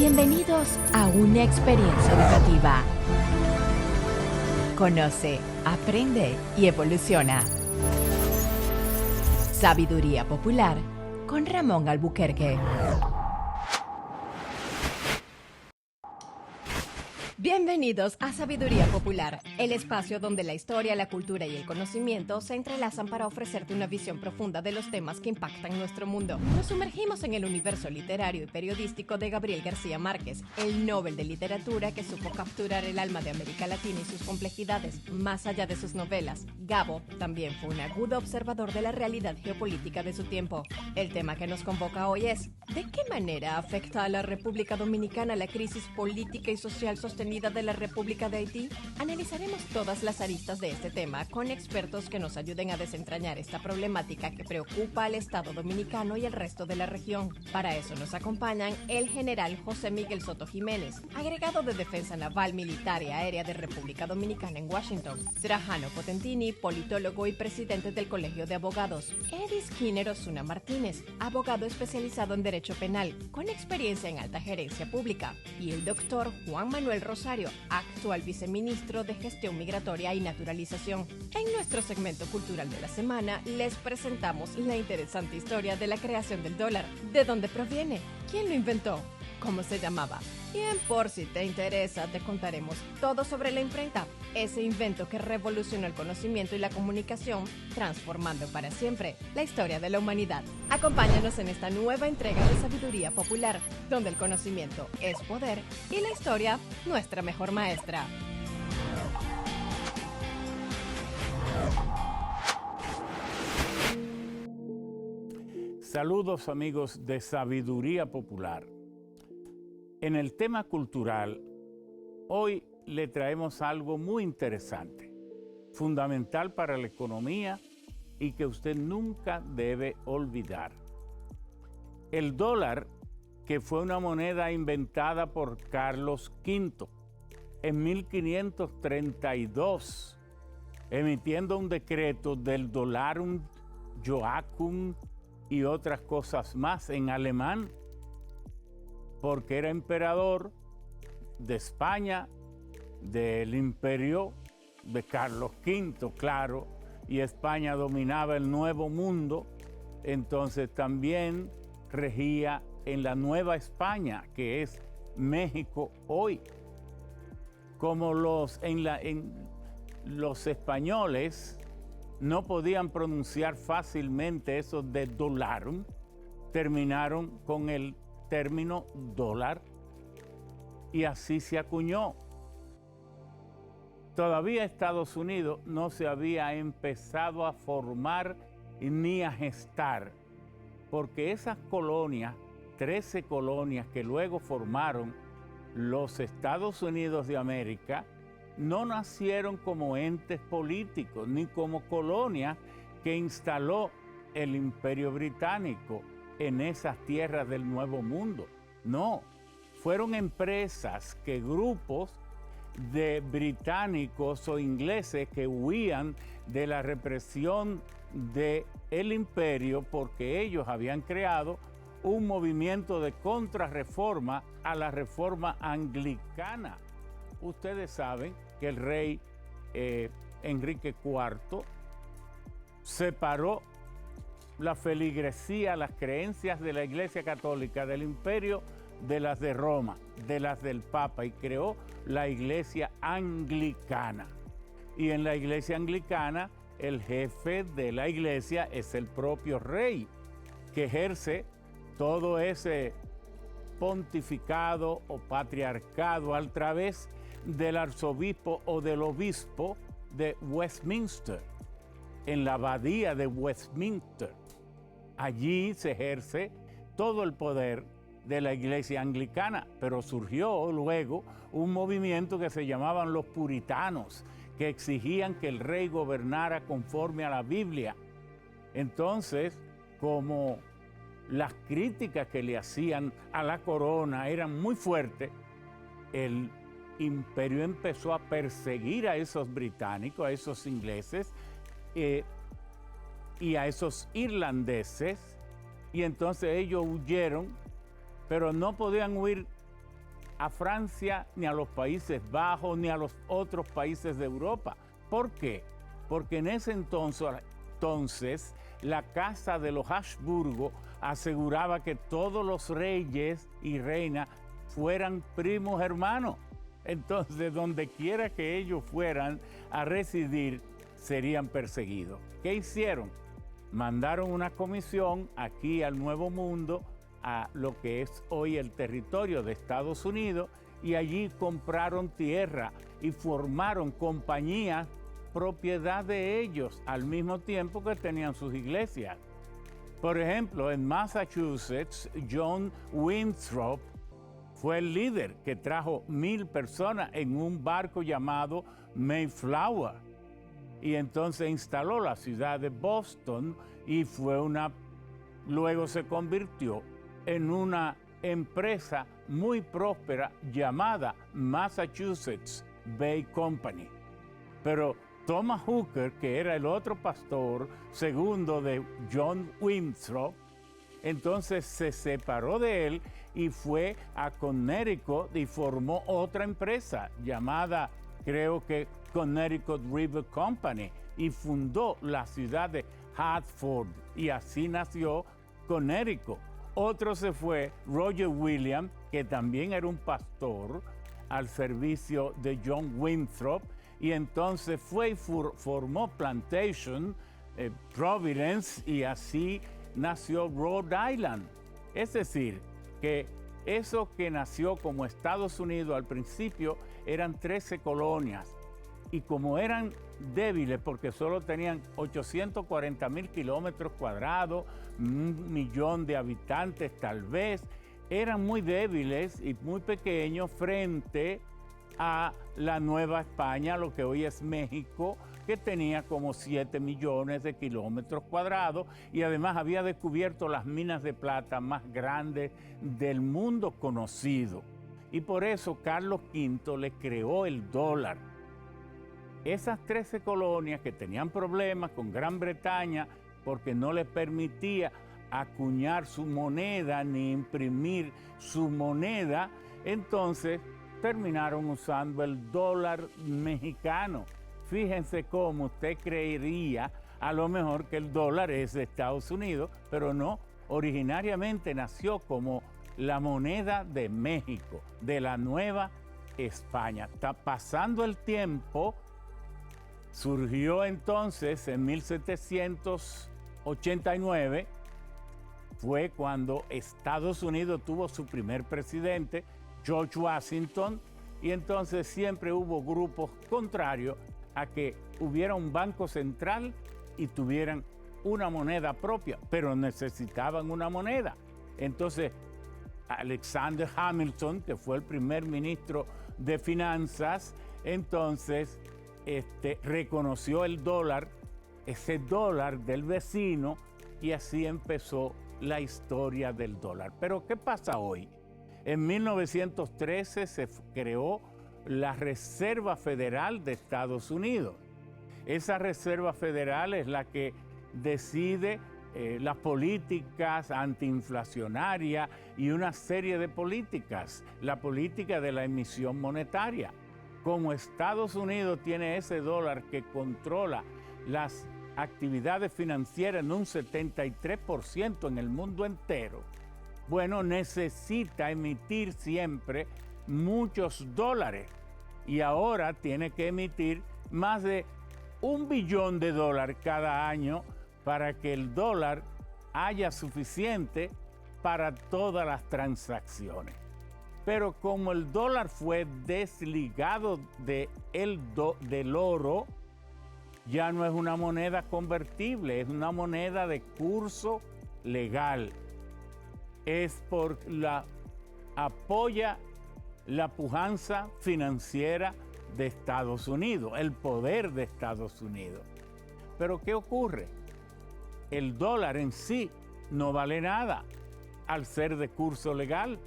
Bienvenidos a una experiencia educativa. Conoce, aprende y evoluciona. Sabiduría Popular con Ramón Albuquerque. Bienvenidos a Sabiduría Popular, el espacio donde la historia, la cultura y el conocimiento se entrelazan para ofrecerte una visión profunda de los temas que impactan nuestro mundo. Nos sumergimos en el universo literario y periodístico de Gabriel García Márquez, el Nobel de Literatura que supo capturar el alma de América Latina y sus complejidades, más allá de sus novelas. Gabo también fue un agudo observador de la realidad geopolítica de su tiempo. El tema que nos convoca hoy es: ¿de qué manera afecta a la República Dominicana la crisis política y social sostenida de la República de Haití? Analizaremos todas las aristas de este tema con expertos que nos ayuden a desentrañar esta problemática que preocupa al Estado dominicano y el resto de la región. Para eso nos acompañan el general José Miguel Soto Jiménez, agregado de Defensa Naval, Militar y Aérea de República Dominicana en Washington; Trajano Potentini, politólogo y presidente del Colegio de Abogados; Eddie Skinner Osuna Martínez, abogado especializado en Derecho Penal, con experiencia en alta gerencia pública; y el doctor Juan Manuel Rosario, actual viceministro de Gestión Migratoria y Naturalización. En nuestro segmento cultural de la semana, les presentamos la interesante historia de la creación del dólar. ¿De dónde proviene? ¿Quién lo inventó? ¿Cómo se llamaba? Y en Por si te interesa, te contaremos todo sobre la imprenta, ese invento que revolucionó el conocimiento y la comunicación, transformando para siempre la historia de la humanidad. Acompáñanos en esta nueva entrega de Sabiduría Popular, donde el conocimiento es poder y la historia nuestra mejor maestra. Saludos amigos de Sabiduría Popular. En el tema cultural, hoy le traemos algo muy interesante, fundamental para la economía y que usted nunca debe olvidar. El dólar, que fue una moneda inventada por Carlos V en 1532, emitiendo un decreto del Dolarum Joachim y otras cosas más en alemán, porque era emperador de España, del imperio de Carlos V, claro, y España dominaba el Nuevo Mundo, entonces también regía en la Nueva España, que es México hoy. Como los españoles no podían pronunciar fácilmente eso de dolarum, terminaron con el término dólar y así se acuñó. Todavía Estados Unidos no se había empezado a formar ni a gestar, porque esas colonias, 13 colonias que luego formaron los Estados Unidos de América, no nacieron como entes políticos ni como colonias que instaló el Imperio Británico en esas tierras del Nuevo Mundo. No, fueron empresas que grupos de británicos o ingleses que huían de la represión del imperio porque ellos habían creado un movimiento de contrarreforma a la reforma anglicana. Ustedes saben que el rey Enrique IV separó la feligresía, las creencias de la Iglesia Católica del imperio de las de Roma, de las del Papa, y creó la Iglesia Anglicana. Y en la Iglesia Anglicana, el jefe de la Iglesia es el propio rey, que ejerce todo ese pontificado o patriarcado a través del arzobispo o del obispo de Westminster, en la abadía de Westminster. Allí se ejerce todo el poder de la Iglesia Anglicana, pero surgió luego un movimiento que se llamaban los puritanos, que exigían que el rey gobernara conforme a la Biblia. Entonces, como las críticas que le hacían a la corona eran muy fuertes, el imperio empezó a perseguir a esos británicos, a esos ingleses y a esos irlandeses, y entonces ellos huyeron, pero no podían huir a Francia, ni a los Países Bajos, ni a los otros países de Europa. ¿Por qué? Porque en ese entonces la casa de los Habsburgo aseguraba que todos los reyes y reinas fueran primos hermanos. Entonces, donde quiera que ellos fueran a residir, serían perseguidos. ¿Qué hicieron? Mandaron una comisión aquí al Nuevo Mundo, a lo que es hoy el territorio de Estados Unidos, y allí compraron tierra y formaron compañías propiedad de ellos, al mismo tiempo que tenían sus iglesias. Por ejemplo, en Massachusetts, John Winthrop fue el líder que trajo 1,000 personas en un barco llamado Mayflower. Y entonces instaló la ciudad de Boston y luego se convirtió en una empresa muy próspera llamada Massachusetts Bay Company. Pero Thomas Hooker, que era el otro pastor segundo de John Winthrop, entonces se separó de él y fue a Connecticut y formó otra empresa llamada, creo que Connecticut River Company, y fundó la ciudad de Hartford, y así nació Connecticut. Otro se fue, Roger Williams, que también era un pastor al servicio de John Winthrop, y entonces fue y formó Plantation, Providence, y así nació Rhode Island. Es decir, que eso que nació como Estados Unidos al principio eran 13 colonias, y como eran débiles porque solo tenían 840,000 kilómetros cuadrados, 1,000,000 de habitantes tal vez, eran muy débiles y muy pequeños frente a la Nueva España, lo que hoy es México, que tenía como 7 millones de kilómetros cuadrados, y además había descubierto las minas de plata más grandes del mundo conocido. Y por eso Carlos V le creó el dólar. Esas 13 colonias que tenían problemas con Gran Bretaña porque no les permitía acuñar su moneda ni imprimir su moneda, entonces terminaron usando el dólar mexicano. Fíjense cómo usted creería a lo mejor que el dólar es de Estados Unidos, pero no, originariamente nació como la moneda de México, de la Nueva España. Está pasando el tiempo. Surgió entonces en 1789, fue cuando Estados Unidos tuvo su primer presidente, George Washington, y entonces siempre hubo grupos contrarios a que hubiera un banco central y tuvieran una moneda propia, pero necesitaban una moneda. Entonces, Alexander Hamilton, que fue el primer ministro de Finanzas, entonces reconoció el dólar, ese dólar del vecino, y así empezó la historia del dólar. Pero ¿qué pasa hoy? En 1913 se creó la Reserva Federal de Estados Unidos. Esa Reserva Federal es la que decide las políticas antiinflacionarias y una serie de políticas, la política de la emisión monetaria. Como Estados Unidos tiene ese dólar que controla las actividades financieras en un 73% en el mundo entero, bueno, necesita emitir siempre muchos dólares, y ahora tiene que emitir más de $1 billón cada año para que el dólar haya suficiente para todas las transacciones. Pero como el dólar fue desligado del oro, ya no es una moneda convertible, es una moneda de curso legal. Apoya la pujanza financiera de Estados Unidos, el poder de Estados Unidos. Pero ¿qué ocurre? El dólar en sí no vale nada al ser de curso legal,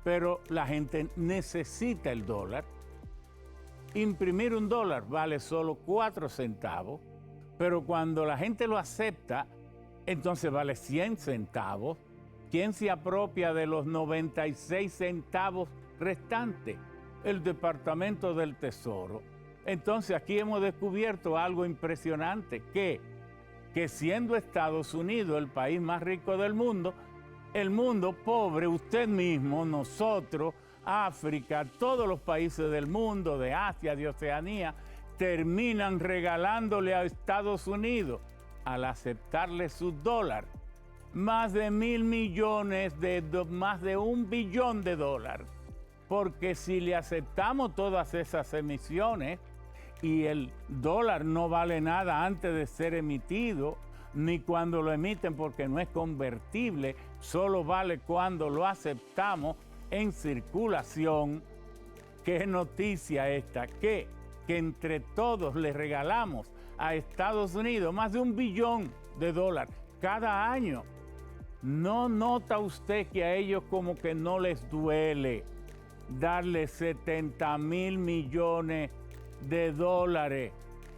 pero la gente necesita el dólar. Imprimir un dólar vale solo 4 centavos, pero cuando la gente lo acepta, entonces vale 100 centavos. ¿Quién se apropia de los 96 centavos restante, el Departamento del Tesoro. Entonces aquí hemos descubierto algo impresionante, que siendo Estados Unidos el país más rico del mundo, el mundo pobre, usted mismo, nosotros, África, todos los países del mundo, de Asia, de Oceanía, terminan regalándole a Estados Unidos, al aceptarle su dólar, más de 1.000 millones, más de $1 billón. Porque si le aceptamos todas esas emisiones y el dólar no vale nada antes de ser emitido, ni cuando lo emiten porque no es convertible, solo vale cuando lo aceptamos en circulación. ¿Qué noticia esta? Que entre todos le regalamos a Estados Unidos más de $1 billón cada año. ¿No nota usted que a ellos como que no les duele darle 70.000 millones de dólares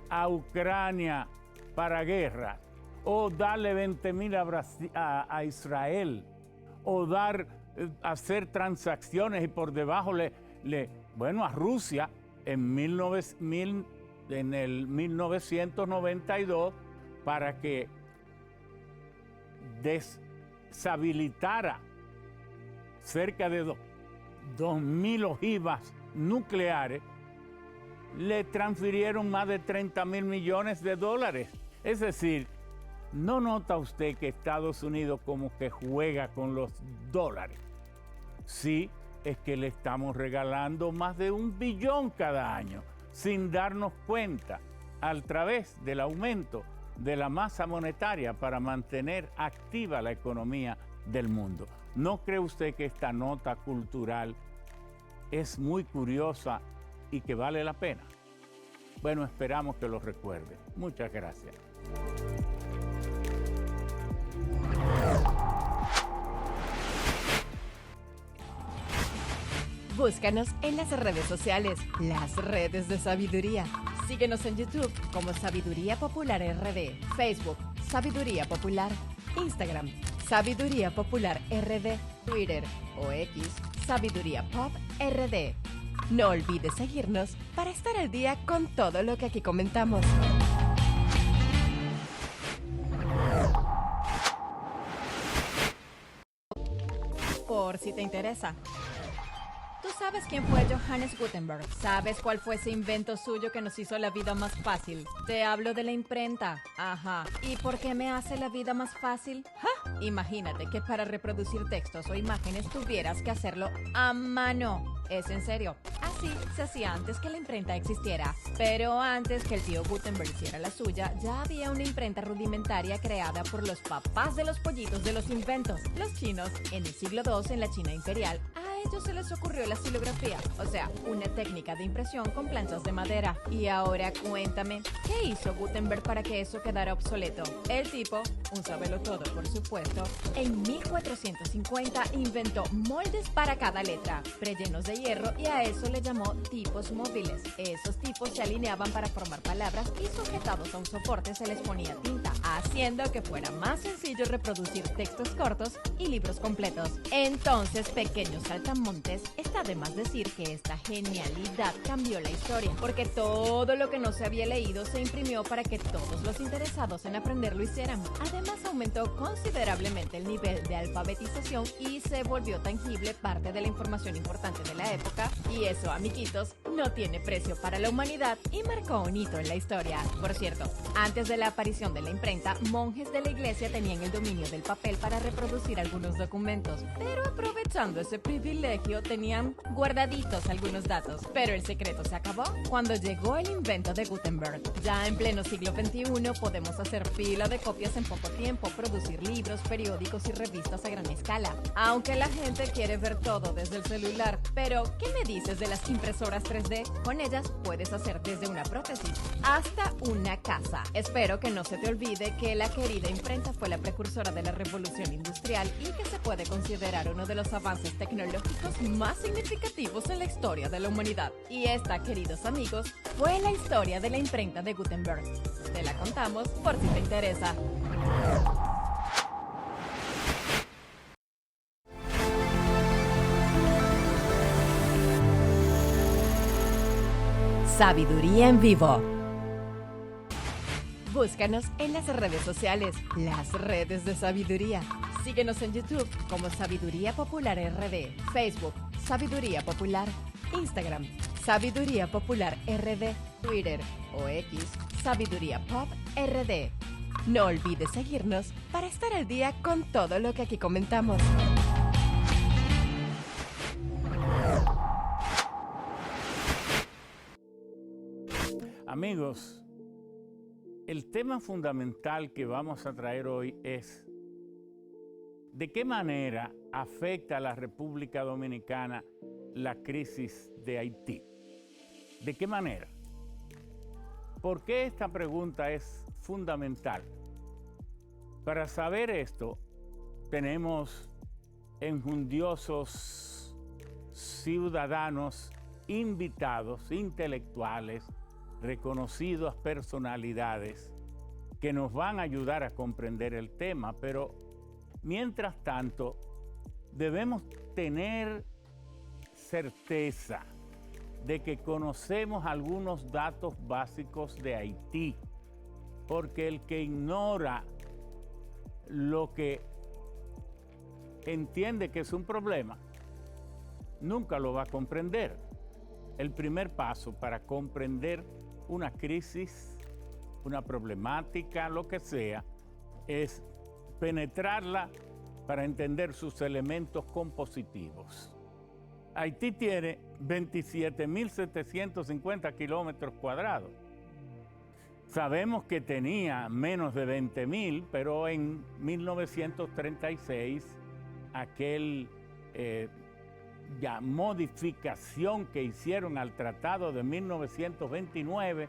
a Ucrania para guerra? O darle 20.000 a Israel, o hacer transacciones y por debajo a Rusia en el 1992 para que deshabilitara cerca de 2.000 ojivas nucleares, le transfirieron más de 30.000 millones de dólares. Es decir, ¿no nota usted que Estados Unidos como que juega con los dólares? Sí, es que le estamos regalando más de $1 billón cada año, sin darnos cuenta, a través del aumento de la masa monetaria para mantener activa la economía del mundo. ¿No cree usted que esta nota cultural es muy curiosa y que vale la pena? Bueno, esperamos que lo recuerde. Muchas gracias. Búscanos en las redes sociales, las redes de sabiduría. Síguenos en YouTube como Sabiduría Popular RD, Facebook, Sabiduría Popular, Instagram, Sabiduría Popular RD, Twitter o X, Sabiduría Pop RD. No olvides seguirnos para estar al día con todo lo que aquí comentamos. Por si te interesa. ¿Tú sabes quién fue Johannes Gutenberg? ¿Sabes cuál fue ese invento suyo que nos hizo la vida más fácil? Te hablo de la imprenta. Ajá. ¿Y por qué me hace la vida más fácil? ¡Ja! Imagínate que para reproducir textos o imágenes tuvieras que hacerlo a mano. Es en serio. Así se hacía antes que la imprenta existiera. Pero antes que el tío Gutenberg hiciera la suya, ya había una imprenta rudimentaria creada por los papás de los pollitos de los inventos, los chinos, en el siglo II en la China imperial. A ellos se les ocurrió la silografía, o sea, una técnica de impresión con planchas de madera. Y ahora cuéntame, ¿qué hizo Gutenberg para que eso quedara obsoleto? El tipo, un sabelotodo por supuesto, en 1450 inventó moldes para cada letra, prellenos de hierro, y a eso le llamó tipos móviles. Esos tipos se alineaban para formar palabras y sujetados a un soporte se les ponía tinta, haciendo que fuera más sencillo reproducir textos cortos y libros completos. Entonces, pequeños saltamontes, está de más decir que esta genialidad cambió la historia, porque todo lo que no se había leído se imprimió para que todos los interesados en aprender lo hicieran. Además, aumentó considerablemente el nivel de alfabetización y se volvió tangible parte de la información importante de la época, y eso, amiguitos, no tiene precio para la humanidad y marcó un hito en la historia. Por cierto, antes de la aparición de la imprenta, monjes de la iglesia tenían el dominio del papel para reproducir algunos documentos, pero aprovechando ese privilegio tenían guardaditos algunos datos. Pero el secreto se acabó cuando llegó el invento de Gutenberg. Ya en pleno siglo XXI podemos hacer fila de copias en poco tiempo, producir libros, periódicos y revistas a gran escala. Aunque la gente quiere ver todo desde el celular. Pero, ¿qué me dices de las impresoras 3D? Con ellas puedes hacer desde una prótesis hasta una casa. Espero que no se te olvide que la querida imprenta fue la precursora de la revolución industrial y que se puede considerar uno de los avances tecnológicos más significativos en la historia de la humanidad. Y esta, queridos amigos, fue la historia de la imprenta de Gutenberg. Te la contamos por si te interesa. Sabiduría en Vivo. Búscanos en las redes sociales, las redes de Sabiduría. Síguenos en YouTube como Sabiduría Popular RD, Facebook, Sabiduría Popular, Instagram, Sabiduría Popular RD, Twitter o X, Sabiduría Pop RD. No olvides seguirnos para estar al día con todo lo que aquí comentamos. Amigos, el tema fundamental que vamos a traer hoy es ¿de qué manera afecta a la República Dominicana la crisis de Haití? ¿De qué manera? ¿Por qué esta pregunta es fundamental? Para saber esto, tenemos enjundiosos ciudadanos invitados, intelectuales, reconocidas personalidades que nos van a ayudar a comprender el tema, pero mientras tanto debemos tener certeza de que conocemos algunos datos básicos de Haití, porque el que ignora lo que entiende que es un problema, nunca lo va a comprender. El primer paso para comprender una crisis, una problemática, lo que sea, es penetrarla para entender sus elementos compositivos. Haití tiene 27.750 kilómetros cuadrados. Sabemos que tenía menos de 20.000, pero en 1936, aquel modificación que hicieron al Tratado de 1929,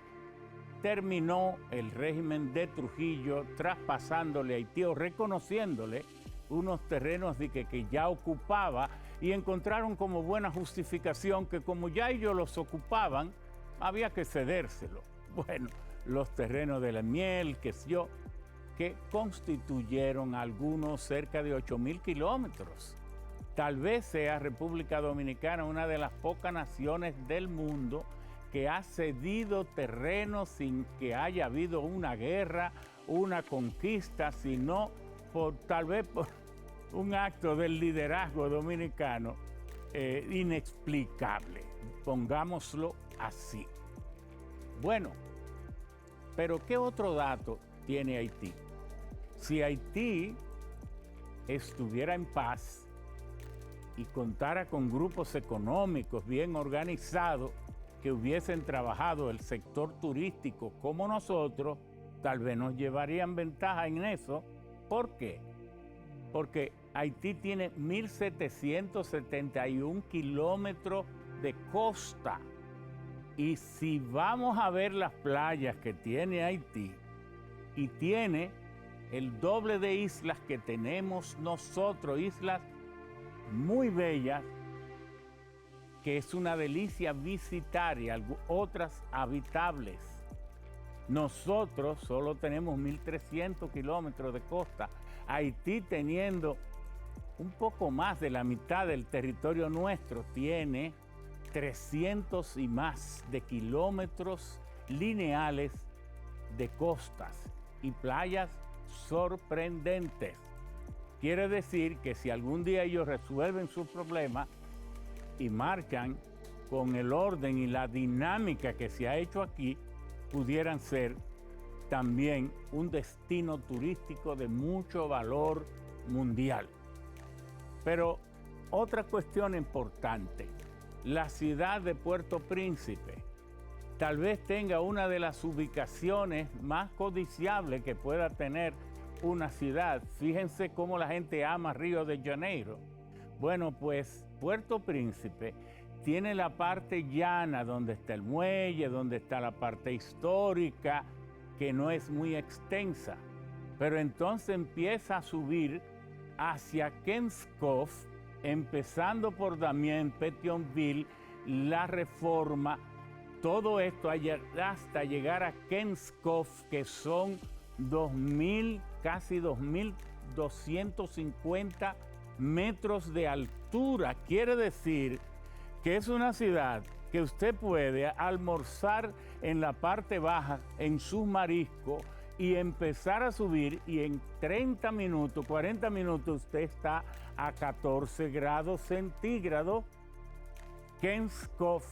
terminó el régimen de Trujillo traspasándole a Haití o reconociéndole unos terrenos que ya ocupaba, y encontraron como buena justificación que como ya ellos los ocupaban, había que cedérselo. Bueno, los terrenos de la miel, que constituyeron algunos cerca de 8.000 kilómetros. Tal vez sea República Dominicana una de las pocas naciones del mundo que ha cedido terreno sin que haya habido una guerra, una conquista, sino tal vez por un acto del liderazgo dominicano inexplicable, pongámoslo así. Bueno, pero ¿qué otro dato tiene Haití? Si Haití estuviera en paz y contara con grupos económicos bien organizados que hubiesen trabajado el sector turístico como nosotros, tal vez nos llevarían ventaja en eso. ¿Por qué? Porque Haití tiene 1.771 kilómetros de costa. Y si vamos a ver las playas que tiene Haití, y tiene el doble de islas que tenemos nosotros, islas muy bellas, que es una delicia visitar, y otras habitables. Nosotros solo tenemos 1.300 kilómetros de costa. Haití, teniendo un poco más de la mitad del territorio nuestro, tiene 300 y más de kilómetros lineales de costas y playas sorprendentes. Quiere decir que si algún día ellos resuelven su problema y marchan con el orden y la dinámica que se ha hecho aquí, pudieran ser también un destino turístico de mucho valor mundial. Pero otra cuestión importante, la ciudad de Puerto Príncipe tal vez tenga una de las ubicaciones más codiciables que pueda tener una ciudad. Fíjense cómo la gente ama Río de Janeiro. Bueno, pues Puerto Príncipe tiene la parte llana donde está el muelle, donde está la parte histórica, que no es muy extensa, pero entonces empieza a subir hacia Kenskoff, empezando por Damien, Pétionville, La Reforma, todo esto hasta llegar a Kenskoff, que son 2.000, casi 2.250 metros de altura. Quiere decir que es una ciudad que usted puede almorzar en la parte baja, en sus mariscos, y empezar a subir, y en 30 minutos, 40 minutos, usted está a 14 grados centígrados. Kenskof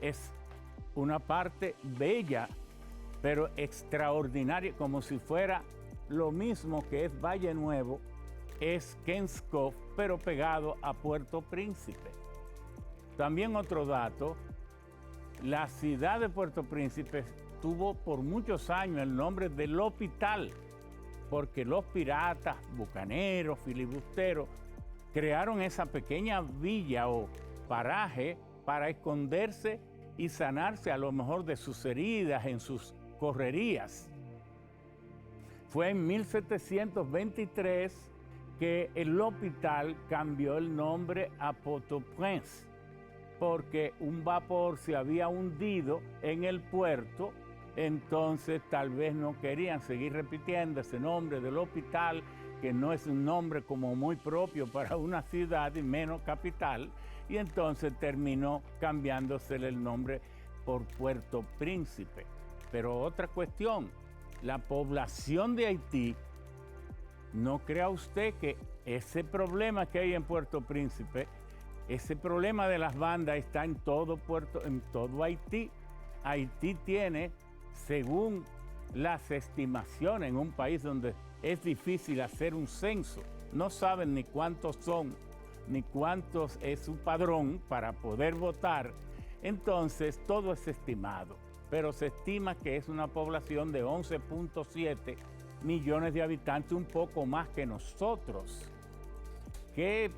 es una parte bella, pero extraordinaria, como si fuera lo mismo que es Valle Nuevo, es Kenskof, pero pegado a Puerto Príncipe. También otro dato, la ciudad de Puerto Príncipe tuvo por muchos años el nombre de L'Hopital, porque los piratas, bucaneros, filibusteros, crearon esa pequeña villa o paraje para esconderse y sanarse a lo mejor de sus heridas en sus correrías. Fue en 1723 que el L'Hopital cambió el nombre a Port-au-Prince, porque un vapor se había hundido en el puerto, entonces tal vez no querían seguir repitiendo ese nombre del L'Hopital, que no es un nombre como muy propio para una ciudad y menos capital, y entonces terminó cambiándose el nombre por Puerto Príncipe. Pero otra cuestión, la población de Haití, no crea usted que ese problema que hay en Puerto Príncipe, ese problema de las bandas está en todo Haití. Haití tiene, según las estimaciones, en un país donde es difícil hacer un censo, no saben ni cuántos son, ni cuántos es su padrón para poder votar, entonces todo es estimado, pero se estima que es una población de 11.7 millones de habitantes, un poco más que nosotros,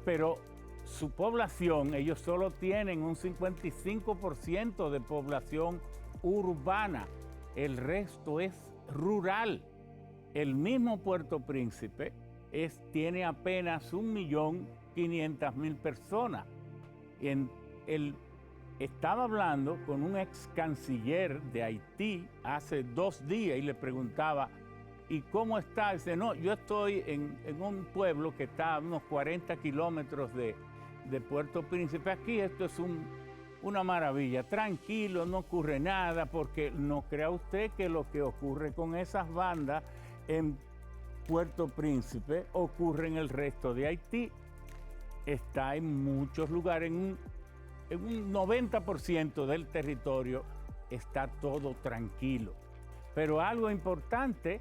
pero su población, ellos solo tienen un 55% de población urbana, el resto es rural. El mismo Puerto Príncipe tiene apenas 1.500.000 personas. Estaba hablando con un ex canciller de Haití hace 2 días y le preguntaba, ¿y cómo está? Dice, no, yo estoy en un pueblo que está a unos 40 kilómetros de Puerto Príncipe. Aquí esto es una maravilla, tranquilo, no ocurre nada, porque no crea usted que lo que ocurre con esas bandas en Puerto Príncipe ocurre en el resto de Haití. Está en muchos lugares, en un 90% del territorio está todo tranquilo. Pero algo importante,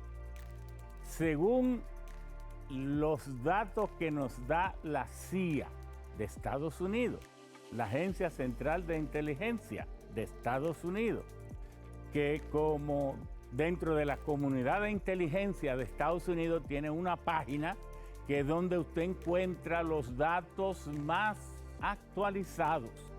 según los datos que nos da la CIA de Estados Unidos, la Agencia Central de Inteligencia de Estados Unidos, que como dentro de la comunidad de inteligencia de Estados Unidos tiene una página que es donde usted encuentra los datos más actualizados.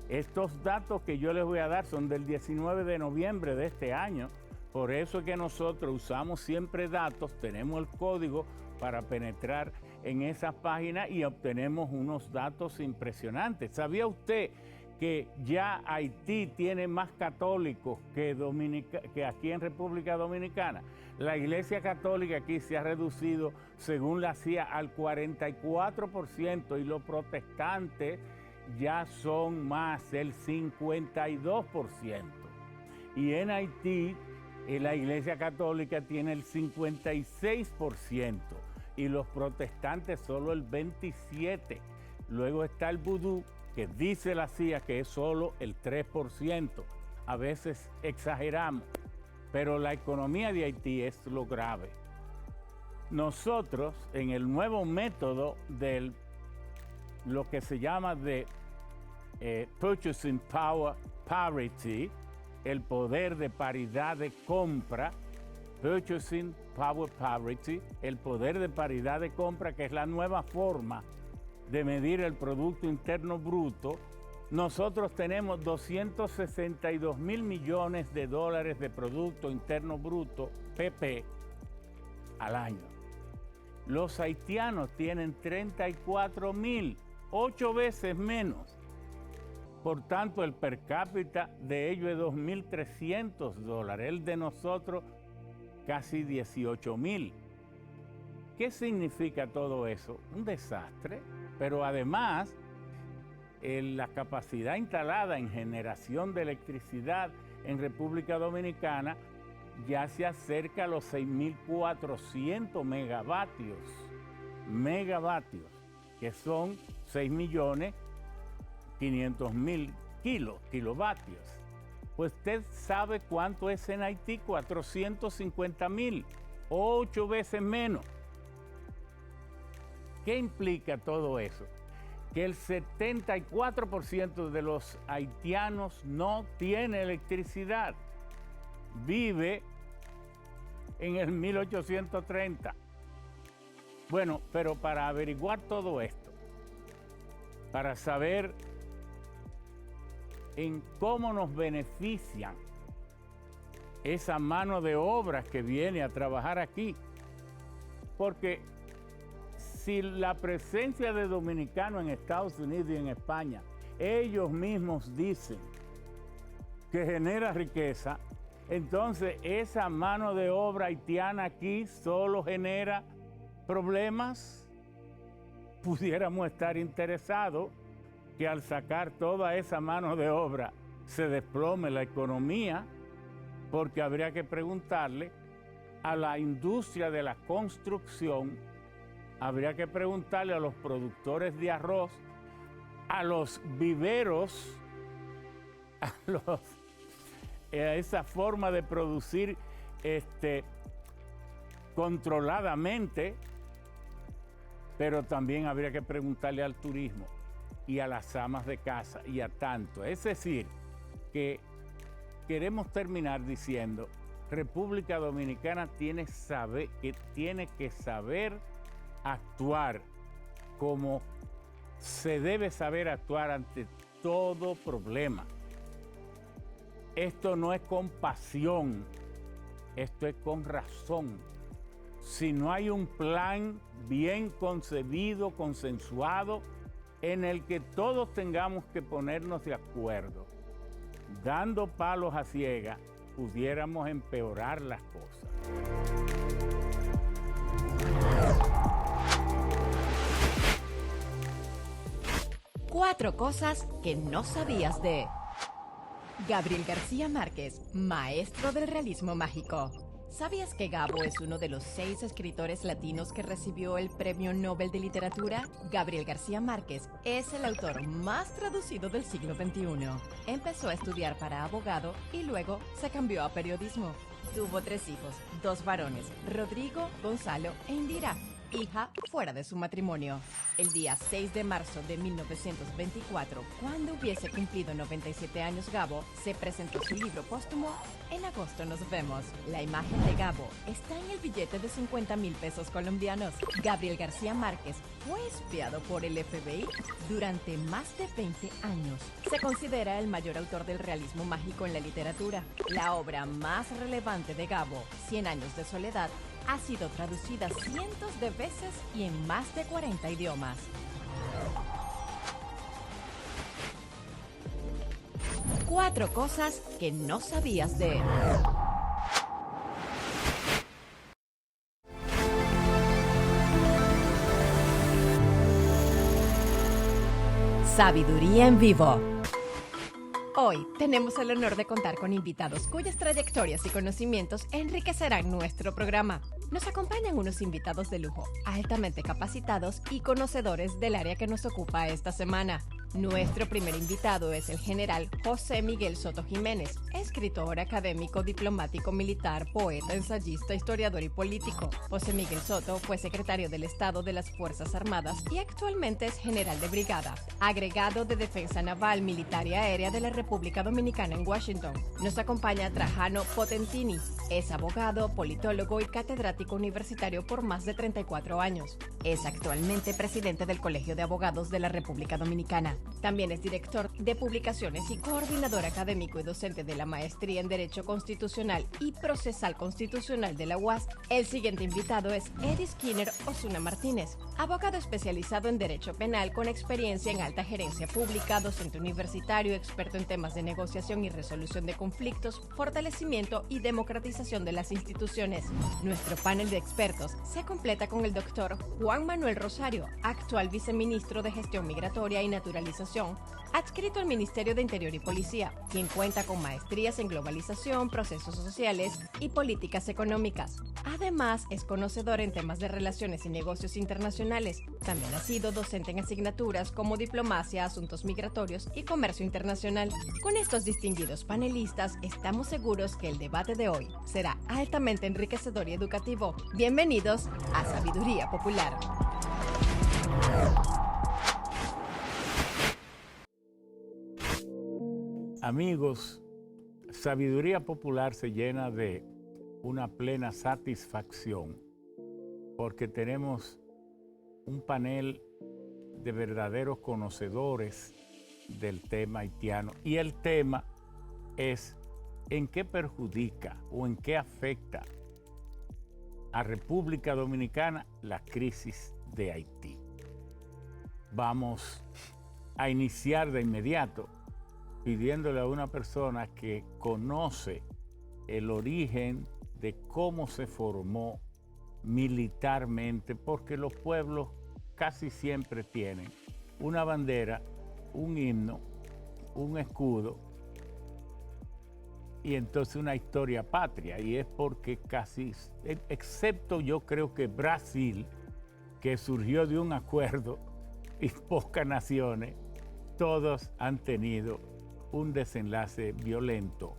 Estos datos que yo les voy a dar son del 19 de noviembre de este año, por eso es que nosotros usamos siempre datos, tenemos el código para penetrar en esas páginas y obtenemos unos datos impresionantes. ¿Sabía usted que ya Haití tiene más católicos que aquí en República Dominicana? La Iglesia Católica aquí se ha reducido, según la CIA, al 44% y los protestantes ya son más, el 52%. Y en Haití, la Iglesia Católica tiene el 56% y los protestantes solo el 27%. Luego está el vudú, que dice la CIA que es solo el 3%. A veces exageramos, pero la economía de Haití es lo grave. Nosotros, en el nuevo método de lo que se llama de Purchasing Power Parity, el poder de paridad de compra, Purchasing Power Parity, el poder de paridad de compra, que es la nueva forma de medir el Producto Interno Bruto, nosotros tenemos 262.000 millones de dólares de Producto Interno Bruto, PP, al año. Los haitianos tienen 34.000, 8 veces menos. Por tanto, el per cápita de ellos es 2.300 dólares, el de nosotros casi 18.000. ¿Qué significa todo eso? Un desastre, pero además la capacidad instalada en generación de electricidad en República Dominicana ya se acerca a los 6.400 megavatios, que son 6.500.000 kilovatios. Pues usted sabe cuánto es en Haití, 450.000, 8 veces menos. ¿Qué implica todo eso? Que el 74% de los haitianos no tiene electricidad. Vive en el 1830. Bueno, pero para averiguar todo esto, para saber en cómo nos benefician esa mano de obra que viene a trabajar aquí, porque si la presencia de dominicanos en Estados Unidos y en España, ellos mismos dicen que genera riqueza, entonces esa mano de obra haitiana aquí solo genera problemas. Pudiéramos estar interesados que al sacar toda esa mano de obra se desplome la economía, porque habría que preguntarle a la industria de la construcción, habría que preguntarle a los productores de arroz, a los viveros, a esa forma de producir controladamente, pero también habría que preguntarle al turismo y a las amas de casa y a tanto. Es decir, que queremos terminar diciendo, República Dominicana tiene que saber actuar como se debe saber actuar ante todo problema. Esto no es con pasión, esto es con razón. Si no hay un plan bien concebido, consensuado, en el que todos tengamos que ponernos de acuerdo, dando palos a ciegas, pudiéramos empeorar las cosas. Cuatro cosas que no sabías de Gabriel García Márquez, maestro del realismo mágico. ¿Sabías que Gabo es uno de los 6 escritores latinos que recibió el Premio Nobel de Literatura? Gabriel García Márquez es el autor más traducido del siglo XXI. Empezó a estudiar para abogado y luego se cambió a periodismo. Tuvo 3 hijos, 2 varones, Rodrigo, Gonzalo e Indira, hija fuera de su matrimonio. El día 6 de marzo de 1924, cuando hubiese cumplido 97 años Gabo, se presentó su libro póstumo En agosto nos vemos. La imagen de Gabo está en el billete de 50,000 pesos colombianos. Gabriel García Márquez fue espiado por el FBI durante más de 20 años. Se considera el mayor autor del realismo mágico en la literatura. La obra más relevante de Gabo, 100 años de soledad, ha sido traducida cientos de veces y en más de 40 idiomas. Cuatro cosas que no sabías de... Sabiduría en vivo. Hoy tenemos el honor de contar con invitados cuyas trayectorias y conocimientos enriquecerán nuestro programa. Nos acompañan unos invitados de lujo, altamente capacitados y conocedores del área que nos ocupa esta semana. Nuestro primer invitado es el general José Miguel Soto Jiménez, escritor, académico, diplomático, militar, poeta, ensayista, historiador y político. José Miguel Soto fue secretario del Estado de las Fuerzas Armadas y actualmente es general de brigada, agregado de Defensa Naval, Militar y Aérea de la República Dominicana en Washington. Nos acompaña Trajano Potentini. Es abogado, politólogo y catedrático universitario por más de 34 años. Es actualmente presidente del Colegio de Abogados de la República Dominicana. También es director de publicaciones y coordinador académico y docente de la Maestría en Derecho Constitucional y Procesal Constitucional de la UAS. El siguiente invitado es Eddie Skinner Osuna Martínez, abogado especializado en Derecho Penal con experiencia en alta gerencia pública, docente universitario, experto en temas de negociación y resolución de conflictos, fortalecimiento y democratización de las instituciones. Nuestro panel de expertos se completa con el doctor Juan Manuel Rosario, actual viceministro de Gestión Migratoria y Naturalización Globalización, adscrito al Ministerio de Interior y Policía, quien cuenta con maestrías en globalización, procesos sociales y políticas económicas. Además, es conocedor en temas de relaciones y negocios internacionales. También ha sido docente en asignaturas como diplomacia, asuntos migratorios y comercio internacional. Con estos distinguidos panelistas, estamos seguros que el debate de hoy será altamente enriquecedor y educativo. Bienvenidos a Sabiduría Popular. Amigos, Sabiduría Popular se llena de una plena satisfacción porque tenemos un panel de verdaderos conocedores del tema haitiano y el tema es en qué perjudica o en qué afecta a República Dominicana la crisis de Haití. Vamos a iniciar de inmediato pidiéndole a una persona que conoce el origen de cómo se formó militarmente, porque los pueblos casi siempre tienen una bandera, un himno, un escudo y entonces una historia patria, y es porque casi, excepto yo creo que Brasil, que surgió de un acuerdo y pocas naciones, todos han tenido un desenlace violento,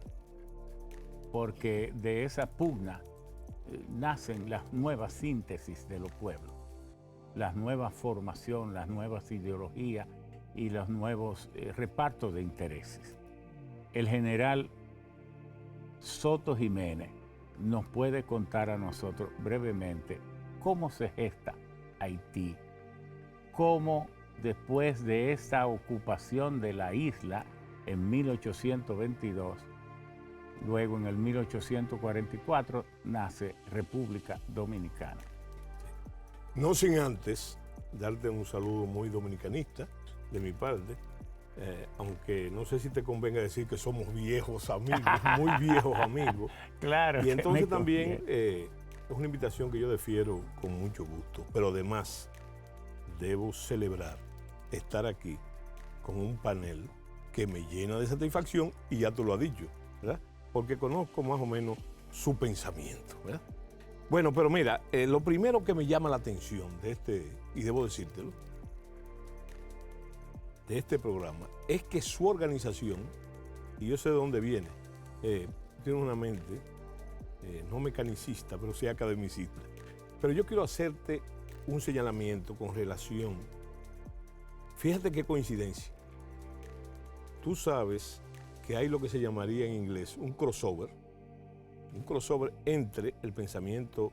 porque de esa pugna nacen las nuevas síntesis de los pueblos, las nuevas formaciones, las nuevas ideologías y los nuevos repartos de intereses. El general Soto Jiménez nos puede contar a nosotros brevemente cómo se gesta Haití, cómo después de esta ocupación de la isla en 1822, luego en el 1844 nace República Dominicana. No sin antes darte un saludo muy dominicanista de mi parte, aunque no sé si te convenga decir que somos viejos amigos, muy viejos amigos. Claro. Y entonces también es una invitación que yo defiero con mucho gusto, pero además debo celebrar estar aquí con un panel que me llena de satisfacción, y ya tú lo has dicho, ¿verdad? Porque conozco más o menos su pensamiento, ¿verdad? Bueno, pero mira, lo primero que me llama la atención de y debo decírtelo, de este programa, es que su organización, y yo sé de dónde viene, tiene una mente no mecanicista, pero sí academicista. Pero yo quiero hacerte un señalamiento con relación, fíjate qué coincidencia. Tú sabes que hay lo que se llamaría en inglés un crossover entre el pensamiento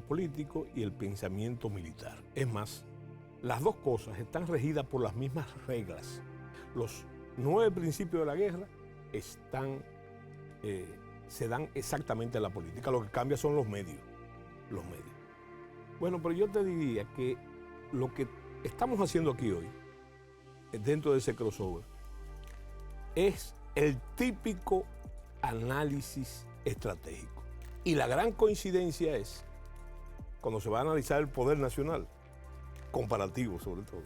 político y el pensamiento militar. Es más, las dos cosas están regidas por las mismas reglas. Los 9 principios de la guerra se dan exactamente en la política. Lo que cambia son los medios. Bueno, pero yo te diría que lo que estamos haciendo aquí hoy, dentro de ese crossover, es el típico análisis estratégico. Y la gran coincidencia es cuando se va a analizar el poder nacional, comparativo sobre todo.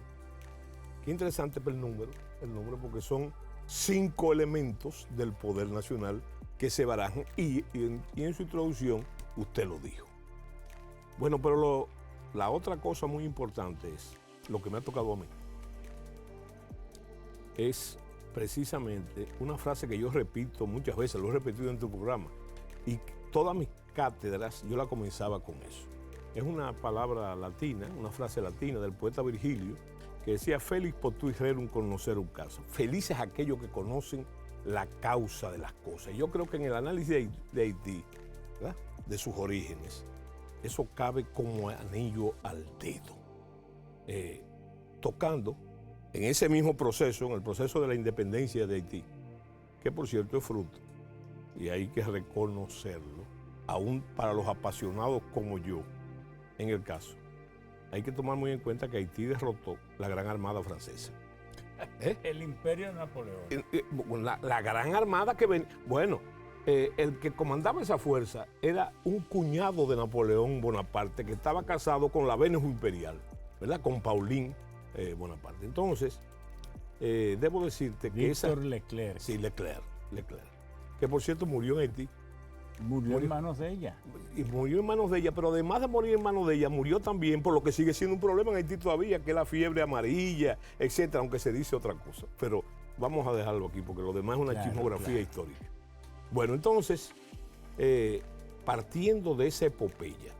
Qué interesante el número, porque son 5 elementos del poder nacional que se barajan y en su introducción usted lo dijo. Bueno, pero la otra cosa muy importante es, lo que me ha tocado a mí, es precisamente una frase que yo repito muchas veces, lo he repetido en tu programa, y todas mis cátedras yo la comenzaba con eso. Es una palabra latina, una frase latina del poeta Virgilio, que decía: Felix potuit rerum connocerum causa. Felices aquellos que conocen la causa de las cosas. Yo creo que en el análisis de Haití, ¿verdad?, de sus orígenes, eso cabe como anillo al dedo, tocando en ese mismo proceso, en el proceso de la independencia de Haití, que por cierto es fruto, y hay que reconocerlo, aún para los apasionados como yo, en el caso, hay que tomar muy en cuenta que Haití derrotó la Gran Armada francesa. El Imperio Napoleón. La Gran Armada que venía, bueno, el que comandaba esa fuerza era un cuñado de Napoleón Bonaparte que estaba casado con la Venus Imperial, ¿verdad?, con Pauline Bonaparte. Entonces, debo decirte que Víctor Leclerc. Sí, Leclerc. Que por cierto murió en Haití. Murió en manos de ella. Y murió en manos de ella, pero además de morir en manos de ella, murió también por lo que sigue siendo un problema en Haití todavía, que es la fiebre amarilla, etcétera, aunque se dice otra cosa. Pero vamos a dejarlo aquí, porque lo demás es una chismografía histórica. Bueno, entonces, partiendo de esa epopeya,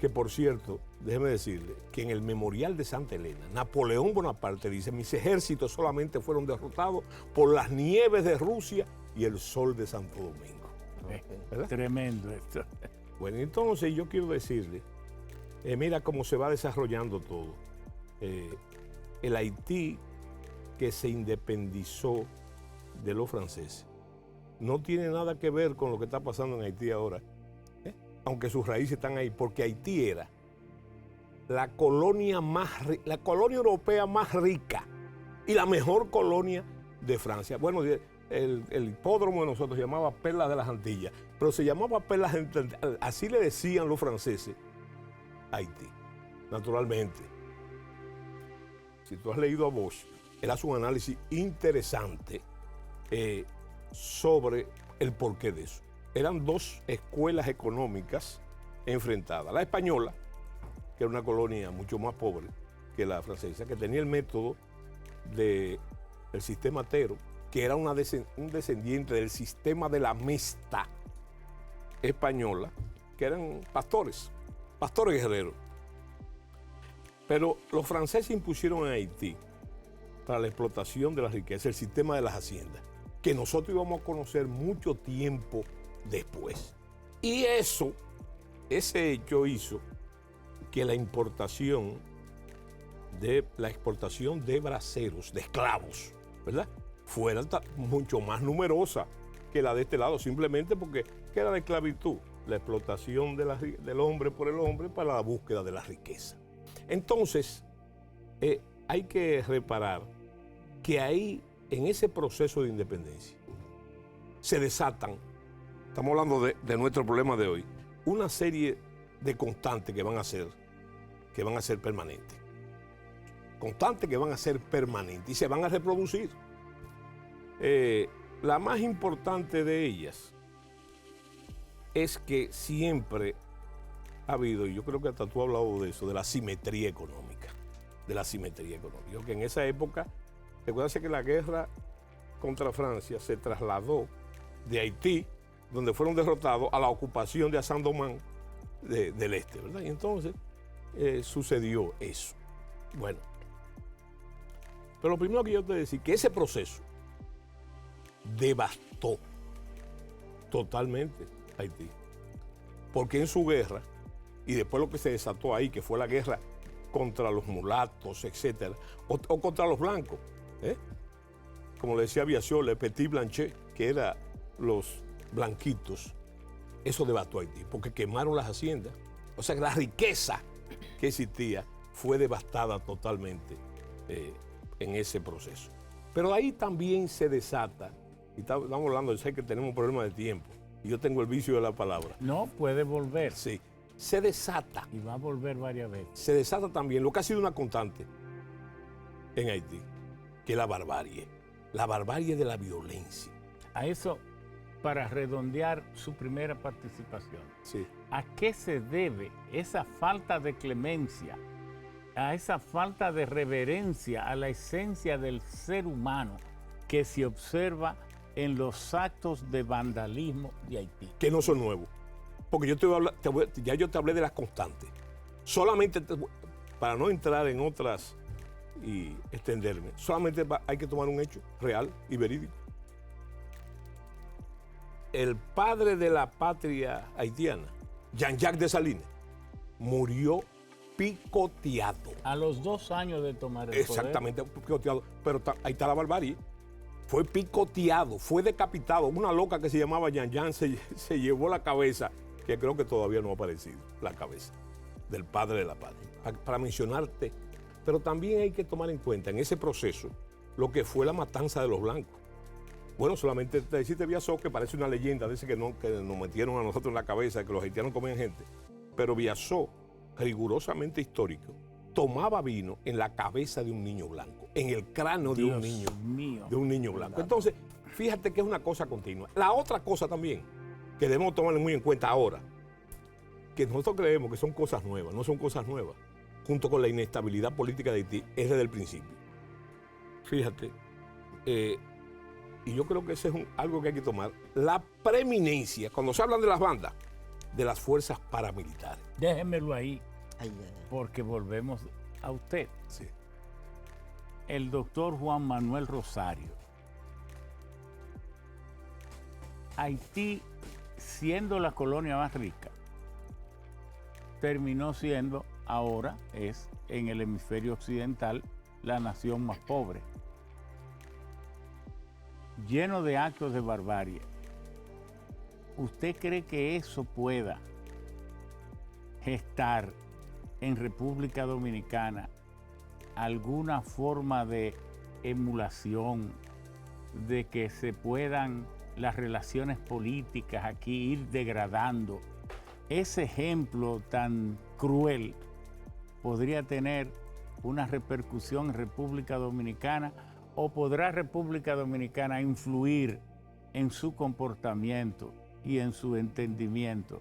que por cierto, déjeme decirle que en el Memorial de Santa Elena, Napoleón Bonaparte dice: mis ejércitos solamente fueron derrotados por las nieves de Rusia y el sol de Santo Domingo. Tremendo esto. Bueno, entonces yo quiero decirle, mira cómo se va desarrollando todo. El Haití que se independizó de los franceses no tiene nada que ver con lo que está pasando en Haití ahora, aunque sus raíces están ahí, porque Haití era la colonia europea más rica y la mejor colonia de Francia. Bueno, el hipódromo de nosotros se llamaba Perlas de las Antillas, pero se llamaba Perlas, así le decían los franceses a Haití, naturalmente. Si tú has leído a Bosch, él hace un análisis interesante sobre el porqué de eso. Eran dos escuelas económicas enfrentadas. La española, que era una colonia mucho más pobre que la francesa, que tenía el método del sistema Tero, que era un descendiente del sistema de la Mesta española, que eran pastores guerreros. Pero los franceses impusieron en Haití, para la explotación de la riqueza, el sistema de las haciendas, que nosotros íbamos a conocer mucho tiempo después. Y ese hecho hizo que la exportación de braceros, de esclavos, ¿verdad?, fuera mucho más numerosa que la de este lado, simplemente porque ¿qué era la esclavitud? La explotación del hombre por el hombre para la búsqueda de la riqueza. Entonces, hay que reparar que ahí, en ese proceso de independencia, se desatan, estamos hablando de nuestro problema de hoy, una serie de constantes que van a ser permanentes. Constantes que van a ser permanentes y se van a reproducir. La más importante de ellas es que siempre ha habido, y yo creo que hasta tú has hablado de eso, de la simetría económica. Que en esa época, recuérdense que la guerra contra Francia se trasladó de Haití, donde fueron derrotados, a la ocupación de Saint-Domingue del este, ¿verdad? Y entonces sucedió eso. Bueno, pero lo primero que yo te voy a decir, que ese proceso devastó totalmente Haití. Porque en su guerra, y después lo que se desató ahí, que fue la guerra contra los mulatos, etcétera, o contra los blancos, como le decía Biassiou, le Petit Blanchet, que eran los blanquitos, eso devastó Haití, porque quemaron las haciendas. O sea que la riqueza que existía fue devastada totalmente en ese proceso. Pero ahí también se desata, y estamos hablando, yo sé que tenemos un problema de tiempo, y yo tengo el vicio de la palabra. No, puede volver. Sí, se desata. Y va a volver varias veces. Se desata también lo que ha sido una constante en Haití, que es la barbarie de la violencia. A eso, para redondear su primera participación, sí. ¿A qué se debe esa falta de clemencia, a esa falta de reverencia a la esencia del ser humano que se observa en los actos de vandalismo de Haití? Que no son nuevos, porque yo ya yo te hablé de las constantes. Solamente, para no entrar en otras y extenderme, solamente hay que tomar un hecho real y verídico. El padre de la patria haitiana, Jean-Jacques Dessalines, murió picoteado. A los 2 años de tomar el Exactamente, picoteado. Pero ahí está la barbarie. Fue picoteado, fue decapitado. Una loca que se llamaba Jean se llevó la cabeza, que creo que todavía no ha aparecido, la cabeza del padre de la patria. Para mencionarte. Pero también hay que tomar en cuenta en ese proceso lo que fue la matanza de los blancos. Bueno, solamente te deciste Biassiou, que parece una leyenda, dice que nos metieron a nosotros en la cabeza, que los haitianos comían gente. Pero Biassiou, rigurosamente histórico, tomaba vino en la cabeza de un niño blanco, en el cráneo de un niño, mío. de un niño blanco. Entonces, fíjate que es una cosa continua. La otra cosa también, que debemos tomar muy en cuenta ahora, que nosotros creemos que son cosas nuevas, no son cosas nuevas, junto con la inestabilidad política de Haití, es desde el principio. Fíjate, y yo creo que eso es algo que hay que tomar, la preeminencia, cuando se hablan de las bandas, de las fuerzas paramilitares. Déjenmelo ahí, porque volvemos a usted. Sí. El doctor Juan Manuel Rosario. Haití, siendo la colonia más rica, terminó siendo, ahora es en el hemisferio occidental, la nación más pobre, lleno de actos de barbarie. ¿Usted cree que eso pueda gestar en República Dominicana alguna forma de emulación, de que se puedan las relaciones políticas aquí ir degradando? Ese ejemplo tan cruel podría tener una repercusión en República Dominicana, o podrá República Dominicana influir en su comportamiento y en su entendimiento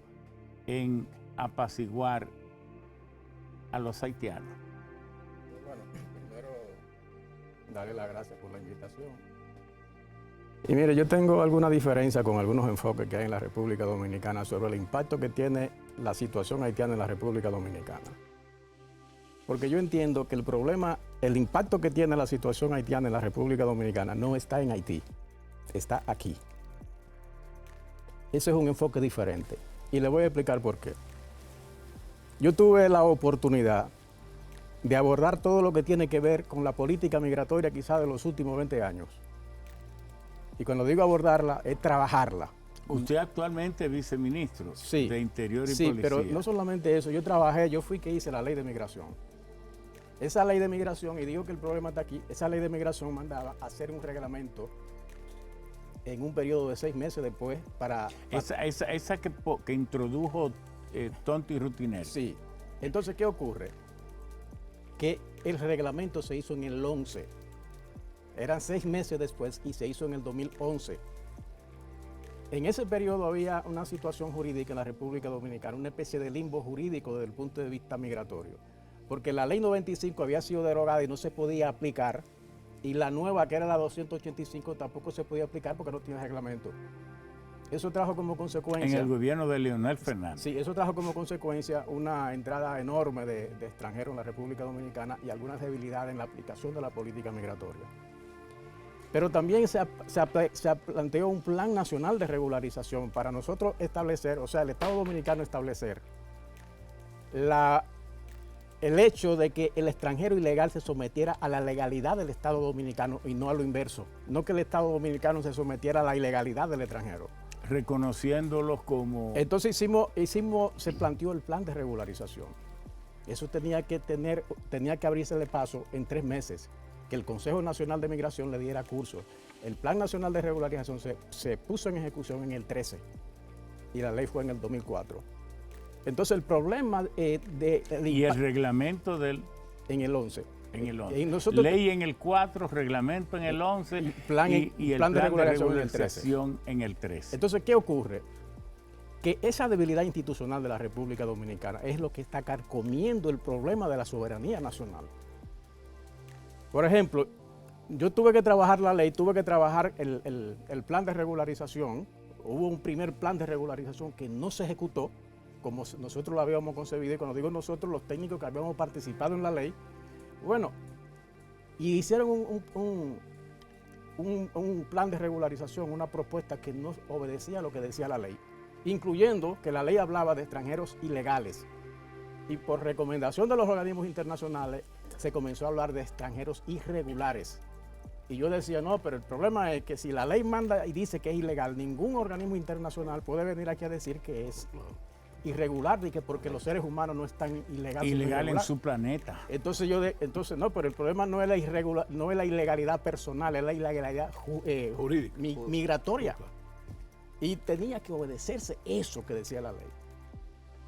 en apaciguar a los haitianos. Bueno, primero darle las gracias por la invitación. Y mire, yo tengo alguna diferencia con algunos enfoques que hay en la República Dominicana sobre el impacto que tiene la situación haitiana en la República Dominicana. Porque yo entiendo que el problema, el impacto que tiene la situación haitiana en la República Dominicana no está en Haití, está aquí. Ese es un enfoque diferente. Y le voy a explicar por qué. Yo tuve la oportunidad de abordar todo lo que tiene que ver con la política migratoria quizá de los últimos 20 años. Y cuando digo abordarla, es trabajarla. Usted actualmente es viceministro de Interior y Policía. Sí, pero no solamente eso, yo fui que hice la ley de migración. Esa ley de migración, y digo que el problema está aquí, esa ley de migración mandaba hacer un reglamento en un periodo de 6 meses después para... Esa que introdujo Tonti Rutiner. Sí. Entonces, ¿qué ocurre? Que el reglamento se hizo en el 11. Eran 6 meses después y se hizo en el 2011. En ese periodo había una situación jurídica en la República Dominicana, una especie de limbo jurídico desde el punto de vista migratorio. Porque la ley 95 había sido derogada y no se podía aplicar, y la nueva, que era la 285, tampoco se podía aplicar porque no tiene reglamento. Eso trajo como consecuencia... En el gobierno de Leonel Fernández. Sí, eso trajo como consecuencia una entrada enorme de extranjeros en la República Dominicana y algunas debilidades en la aplicación de la política migratoria. Pero también se planteó un plan nacional de regularización para nosotros establecer, o sea, el Estado Dominicano establecer el hecho de que el extranjero ilegal se sometiera a la legalidad del Estado Dominicano y no a lo inverso. No que el Estado Dominicano se sometiera a la ilegalidad del extranjero. Reconociéndolos como... Entonces se planteó el plan de regularización. Eso tenía que abrirse de paso en 3 meses, que el Consejo Nacional de Migración le diera curso. El Plan Nacional de Regularización se puso en ejecución en el 13 y la ley fue en el 2004. Entonces el problema y el reglamento del... En el 11. En el 11. Ley en el 4, reglamento en el 11 y el plan de regularización en el 13. Entonces, ¿qué ocurre? Que esa debilidad institucional de la República Dominicana es lo que está carcomiendo el problema de la soberanía nacional. Por ejemplo, yo tuve que trabajar la ley, tuve que trabajar el plan de regularización. Hubo un primer plan de regularización que no se ejecutó como nosotros lo habíamos concebido, y cuando digo nosotros, los técnicos que habíamos participado en la ley, bueno, y hicieron un plan de regularización, una propuesta que no obedecía a lo que decía la ley, incluyendo que la ley hablaba de extranjeros ilegales. Y por recomendación de los organismos internacionales, se comenzó a hablar de extranjeros irregulares. Y yo decía, no, pero el problema es que si la ley manda y dice que es ilegal, ningún organismo internacional puede venir aquí a decir que es irregular, y que porque los seres humanos no están ilegal en su planeta. Entonces no, pero el problema no es la ilegalidad personal, es la ilegalidad jurídica, migratoria. Y tenía que obedecerse eso que decía la ley.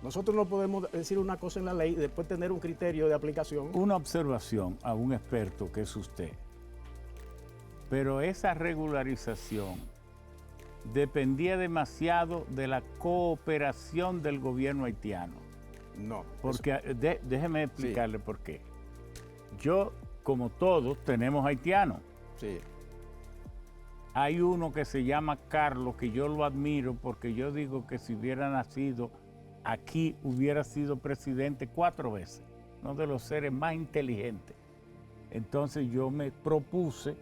Nosotros no podemos decir una cosa en la ley y después tener un criterio de aplicación. Una observación a un experto que es usted. Pero esa regularización dependía demasiado de la cooperación del gobierno haitiano. No. Porque déjeme explicarle por qué. Yo, como todos, tenemos haitianos. Sí. Hay uno que se llama Carlos, que yo lo admiro porque yo digo que si hubiera nacido aquí, hubiera sido presidente 4 veces, uno de los seres más inteligentes. Entonces yo me propuse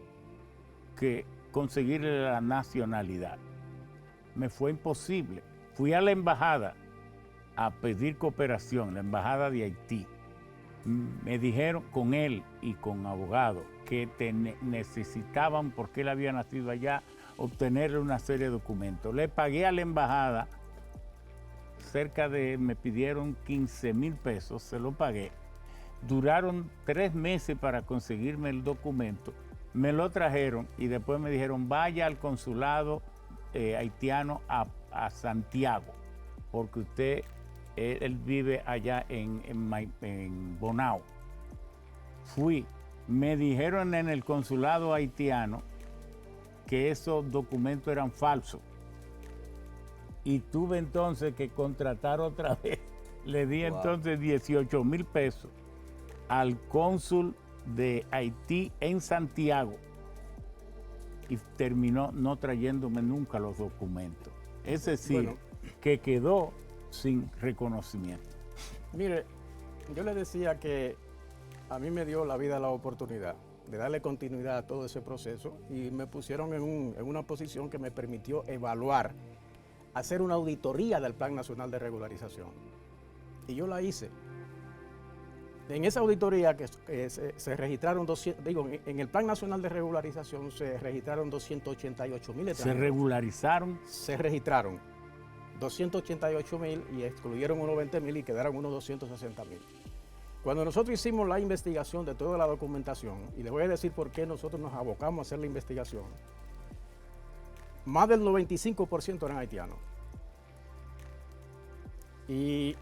que conseguirle la nacionalidad. Me fue imposible. Fui a la embajada a pedir cooperación, la embajada de Haití. Me dijeron con él y con abogados que necesitaban, porque él había nacido allá, obtenerle una serie de documentos. Le pagué a la embajada me pidieron 15,000 pesos, se lo pagué. Duraron 3 meses para conseguirme el documento. Me lo trajeron y después me dijeron, vaya al consulado haitiano a Santiago, porque él vive allá en Bonao. Fui, me dijeron en el consulado haitiano que esos documentos eran falsos. Y tuve entonces que contratar otra vez. Le di entonces 18,000 pesos al cónsul de Haití en Santiago y terminó no trayéndome nunca los documentos. Es decir, que quedó sin reconocimiento. Mire, yo le decía que a mí me dio la vida la oportunidad de darle continuidad a todo ese proceso y me pusieron en una posición que me permitió evaluar, hacer una auditoría del Plan Nacional de Regularización. Y yo la hice. En esa auditoría que se registraron, en el Plan Nacional de Regularización se registraron 288,000 extranjeros. ¿Se regularizaron? Se registraron 288,000 y excluyeron unos 20,000 y quedaron unos 260,000. Cuando nosotros hicimos la investigación de toda la documentación, y les voy a decir por qué nosotros nos abocamos a hacer la investigación, más del 95% eran haitianos. Y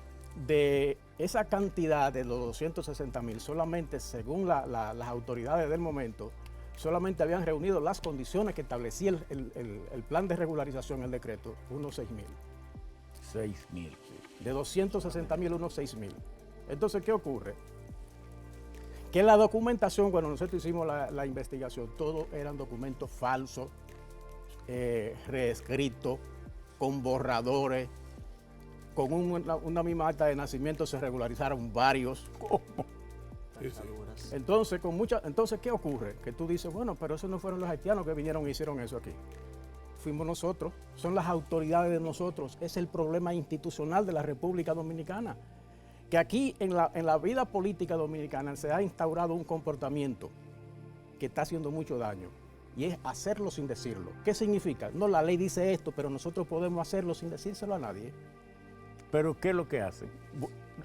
de esa cantidad de los 260,000, solamente según las autoridades del momento, solamente habían reunido las condiciones que establecía el plan de regularización, el decreto, unos 6,000. 6,000. De 260,000, unos 6,000. Entonces, ¿qué ocurre? Que la documentación, cuando nosotros hicimos la investigación, todos eran documentos falsos, reescritos, con borradores, con una misma acta de nacimiento se regularizaron varios. ¿Cómo? Sí, sí. Entonces, ¿qué ocurre? Que tú dices, bueno, pero esos no fueron los haitianos que vinieron e hicieron eso aquí. Fuimos nosotros, son las autoridades de nosotros, es el problema institucional de la República Dominicana. Que aquí en la vida política dominicana se ha instaurado un comportamiento que está haciendo mucho daño. Y es hacerlo sin decirlo. ¿Qué significa? No, la ley dice esto, pero nosotros podemos hacerlo sin decírselo a nadie. ¿Pero qué es lo que hacen?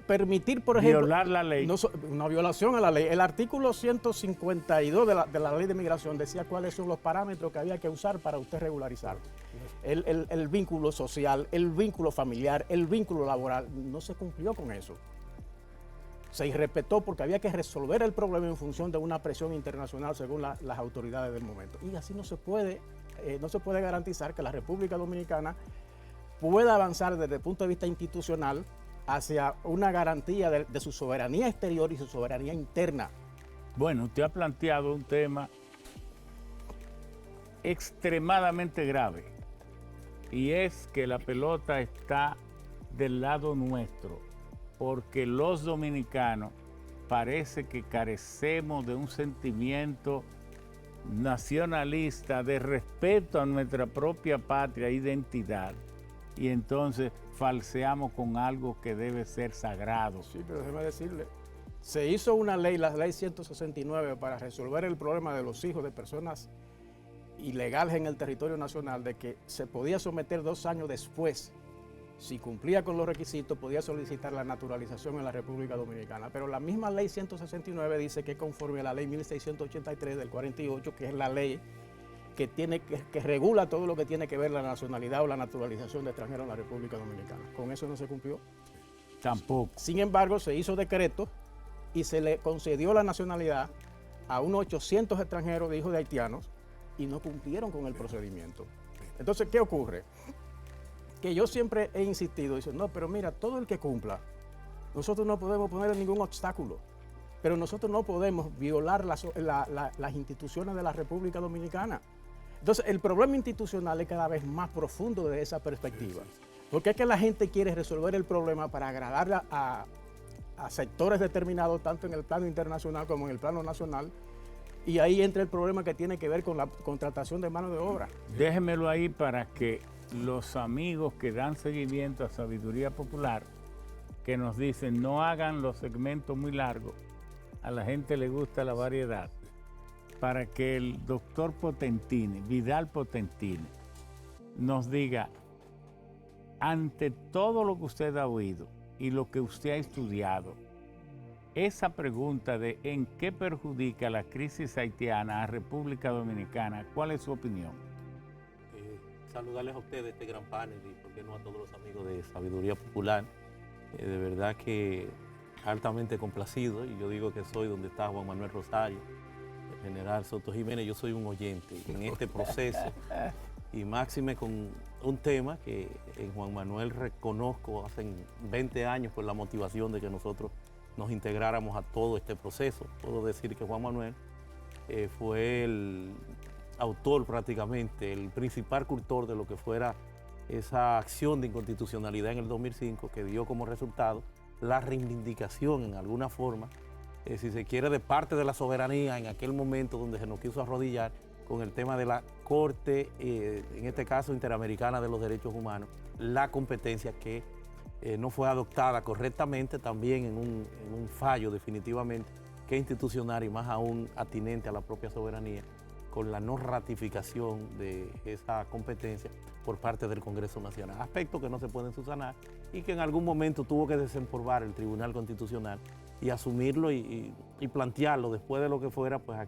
Permitir, por ejemplo... Violar la ley. No, una violación a la ley. El artículo 152 de la ley de migración decía cuáles son los parámetros que había que usar para usted regularizar. El vínculo social, el vínculo familiar, el vínculo laboral. No se cumplió con eso. Se irrespetó porque había que resolver el problema en función de una presión internacional según las autoridades del momento. Y así no se puede garantizar que la República Dominicana pueda avanzar desde el punto de vista institucional hacia una garantía de su soberanía exterior y su soberanía interna. Bueno, usted ha planteado un tema extremadamente grave y es que la pelota está del lado nuestro, porque los dominicanos parece que carecemos de un sentimiento nacionalista, de respeto a nuestra propia patria e identidad, y entonces falseamos con algo que debe ser sagrado. Sí, pero déjeme decirle, se hizo una ley, la ley 169, para resolver el problema de los hijos de personas ilegales en el territorio nacional, de que se podía someter 2 años después. Si cumplía con los requisitos, podía solicitar la naturalización en la República Dominicana. Pero la misma ley 169 dice que conforme a la ley 1683 del 48, que es la ley que regula todo lo que tiene que ver la nacionalidad o la naturalización de extranjeros en la República Dominicana. Con eso no se cumplió. Tampoco. Sin embargo, se hizo decreto y se le concedió la nacionalidad a unos 800 extranjeros de hijos de haitianos y no cumplieron con el procedimiento. Entonces, ¿qué ocurre? Que yo siempre he insistido, dice, no, pero mira, todo el que cumpla, nosotros no podemos ponerle ningún obstáculo, pero nosotros no podemos violar las instituciones de la República Dominicana. Entonces, el problema institucional es cada vez más profundo desde esa perspectiva, porque es que la gente quiere resolver el problema para agradar a sectores determinados, tanto en el plano internacional como en el plano nacional, y ahí entra el problema que tiene que ver con la contratación de mano de obra. Déjemelo ahí para que los amigos que dan seguimiento a Sabiduría Popular, que nos dicen no hagan los segmentos muy largos, a la gente le gusta la variedad, para que el doctor Potentini, Vidal Potentini, nos diga, ante todo lo que usted ha oído y lo que usted ha estudiado, esa pregunta de en qué perjudica la crisis haitiana a República Dominicana, ¿cuál es su opinión? Saludarles a ustedes, este gran panel, y por qué no a todos los amigos de Sabiduría Popular. De verdad que altamente complacido, y yo digo que soy donde está Juan Manuel Rosario, el general Soto Jiménez, yo soy un oyente en este proceso, y máxime con un tema que en Juan Manuel reconozco hace 20 años por la motivación de que nosotros nos integráramos a todo este proceso. Puedo decir que Juan Manuel fue el autor prácticamente, el principal cultor de lo que fuera esa acción de inconstitucionalidad en el 2005 que dio como resultado la reivindicación en alguna forma, si se quiere, de parte de la soberanía en aquel momento donde se nos quiso arrodillar con el tema de la Corte, en este caso Interamericana de los Derechos Humanos, la competencia que no fue adoptada correctamente también en un fallo definitivamente que es institucional y más aún atinente a la propia soberanía, con la no ratificación de esa competencia por parte del Congreso Nacional. Aspectos que no se pueden subsanar y que en algún momento tuvo que desempolvar el Tribunal Constitucional y asumirlo y plantearlo después de lo que fuera pues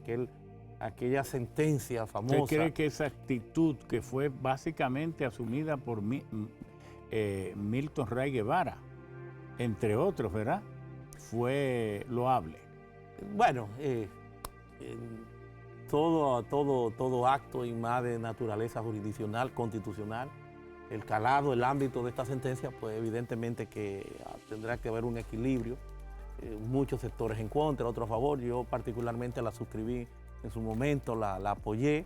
aquella sentencia famosa. ¿Usted cree que esa actitud que fue básicamente asumida por Milton Ray Guevara, entre otros, ¿verdad?, fue loable? Bueno, todo acto y más de naturaleza jurisdiccional, constitucional, el calado, el ámbito de esta sentencia, pues evidentemente que tendrá que haber un equilibrio, muchos sectores en contra, otros a favor. Yo particularmente la suscribí en su momento, la apoyé,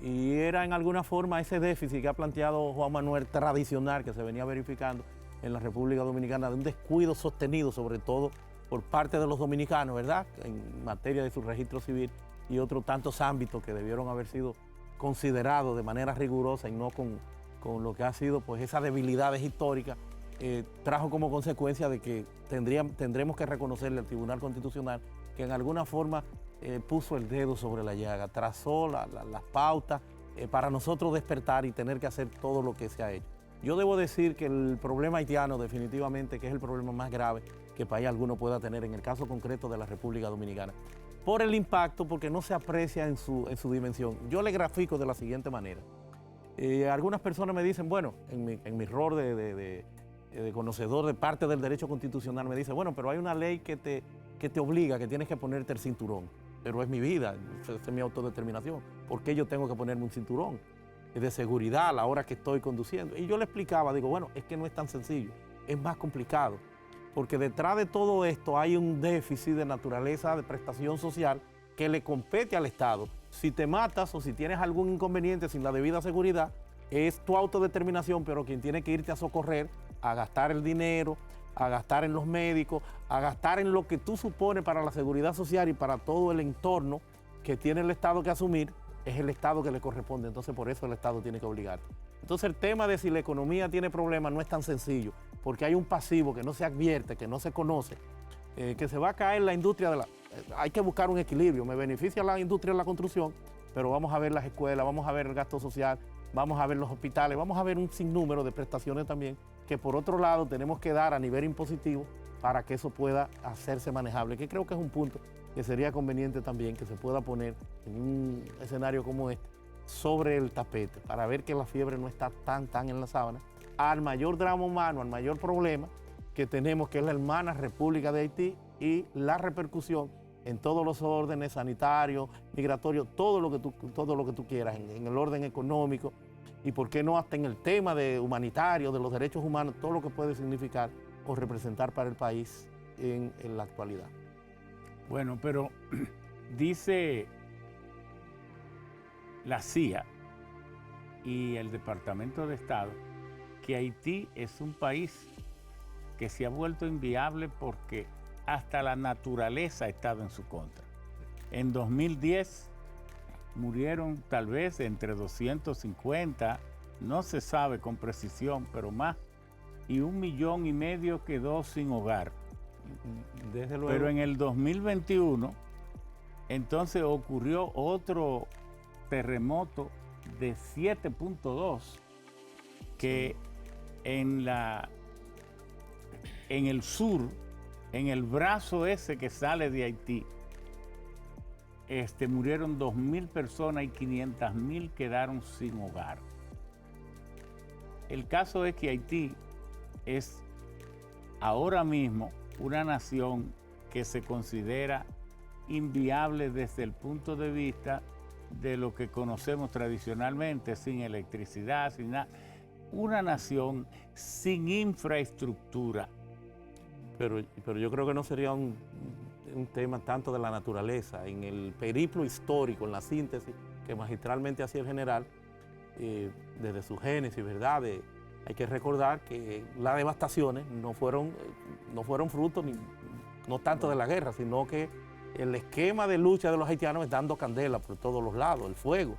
y era en alguna forma ese déficit que ha planteado Juan Manuel tradicional que se venía verificando en la República Dominicana, de un descuido sostenido sobre todo por parte de los dominicanos, ¿verdad?, en materia de su registro civil y otros tantos ámbitos que debieron haber sido considerados de manera rigurosa y no con lo que ha sido pues esas debilidades históricas, trajo como consecuencia de que tendremos que reconocerle al Tribunal Constitucional que en alguna forma puso el dedo sobre la llaga, trazó las pautas para nosotros despertar y tener que hacer todo lo que se ha hecho. Yo debo decir que el problema haitiano definitivamente que es el problema más grave que país alguno pueda tener en el caso concreto de la República Dominicana, por el impacto, porque no se aprecia en su dimensión. Yo le grafico de la siguiente manera. Algunas personas me dicen, bueno, en mi rol de conocedor de parte del derecho constitucional, me dice, bueno, pero hay una ley que te obliga, que tienes que ponerte el cinturón. Pero es mi vida, es mi autodeterminación. ¿Por qué yo tengo que ponerme un cinturón? Es de seguridad a la hora que estoy conduciendo. Y yo le explicaba, digo, bueno, es que no es tan sencillo, es más complicado. Porque detrás de todo esto hay un déficit de naturaleza de prestación social que le compete al Estado. Si te matas o si tienes algún inconveniente sin la debida seguridad, es tu autodeterminación, pero quien tiene que irte a socorrer, a gastar el dinero, a gastar en los médicos, a gastar en lo que tú supones para la seguridad social y para todo el entorno que tiene el Estado que asumir, es el Estado que le corresponde. Entonces, por eso el Estado tiene que obligarte. Entonces, el tema de si la economía tiene problemas no es tan sencillo, porque hay un pasivo que no se advierte, que no se conoce, que se va a caer la industria de la... hay que buscar un equilibrio. Me beneficia la industria de la construcción, pero vamos a ver las escuelas, vamos a ver el gasto social, vamos a ver los hospitales, vamos a ver un sinnúmero de prestaciones también, que por otro lado tenemos que dar a nivel impositivo para que eso pueda hacerse manejable, que creo que es un punto que sería conveniente también que se pueda poner en un escenario como este sobre el tapete, para ver que la fiebre no está tan en la sábana, al mayor drama humano, al mayor problema, que tenemos, que es la hermana República de Haití, y la repercusión en todos los órdenes sanitarios, migratorios, todo lo que tú quieras, en el orden económico, y por qué no hasta en el tema de humanitario, de los derechos humanos, todo lo que puede significar o representar para el país en la actualidad. Bueno, pero dice la CIA y el Departamento de Estado que Haití es un país que se ha vuelto inviable porque hasta la naturaleza ha estado en su contra. En 2010 murieron tal vez entre 250, no se sabe con precisión, pero más, y 1,5 millones quedó sin hogar. Desde luego. Pero en el 2021, entonces ocurrió otro terremoto de 7.2 que en el sur, en el brazo ese que sale de Haití, murieron 2.000 personas y 500.000 quedaron sin hogar. El caso es que Haití es ahora mismo una nación que se considera inviable desde el punto de vista de lo que conocemos tradicionalmente, sin electricidad, sin nada. Una nación sin infraestructura. Pero yo creo que no sería un tema tanto de la naturaleza. En el periplo histórico, en la síntesis que magistralmente hacía el general, desde su génesis, ¿verdad? Hay que recordar que las devastaciones no fueron fruto no tanto de la guerra, sino que el esquema de lucha de los haitianos es dando candela por todos los lados, el fuego.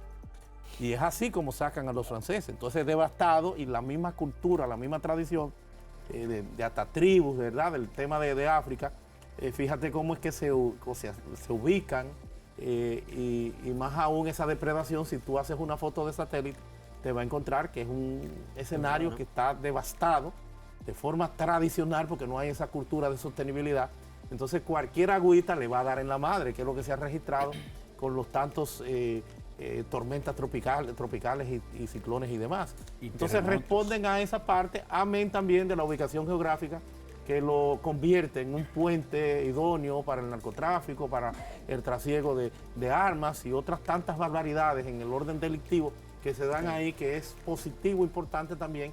Y es así como sacan a los franceses. Entonces devastado, y la misma cultura, la misma tradición de hasta tribus, ¿verdad? Del tema de África, fíjate cómo es que se ubican, y más aún esa depredación, si tú haces una foto de satélite, te va a encontrar que es un escenario que está devastado de forma tradicional porque no hay esa cultura de sostenibilidad. Entonces cualquier agüita le va a dar en la madre, que es lo que se ha registrado con los tantos tormentas tropicales y ciclones y demás. Entonces responden a esa parte, amén también de la ubicación geográfica que lo convierte en un puente idóneo para el narcotráfico, para el trasiego de armas y otras tantas barbaridades en el orden delictivo que se dan ahí, que es positivo, importante también,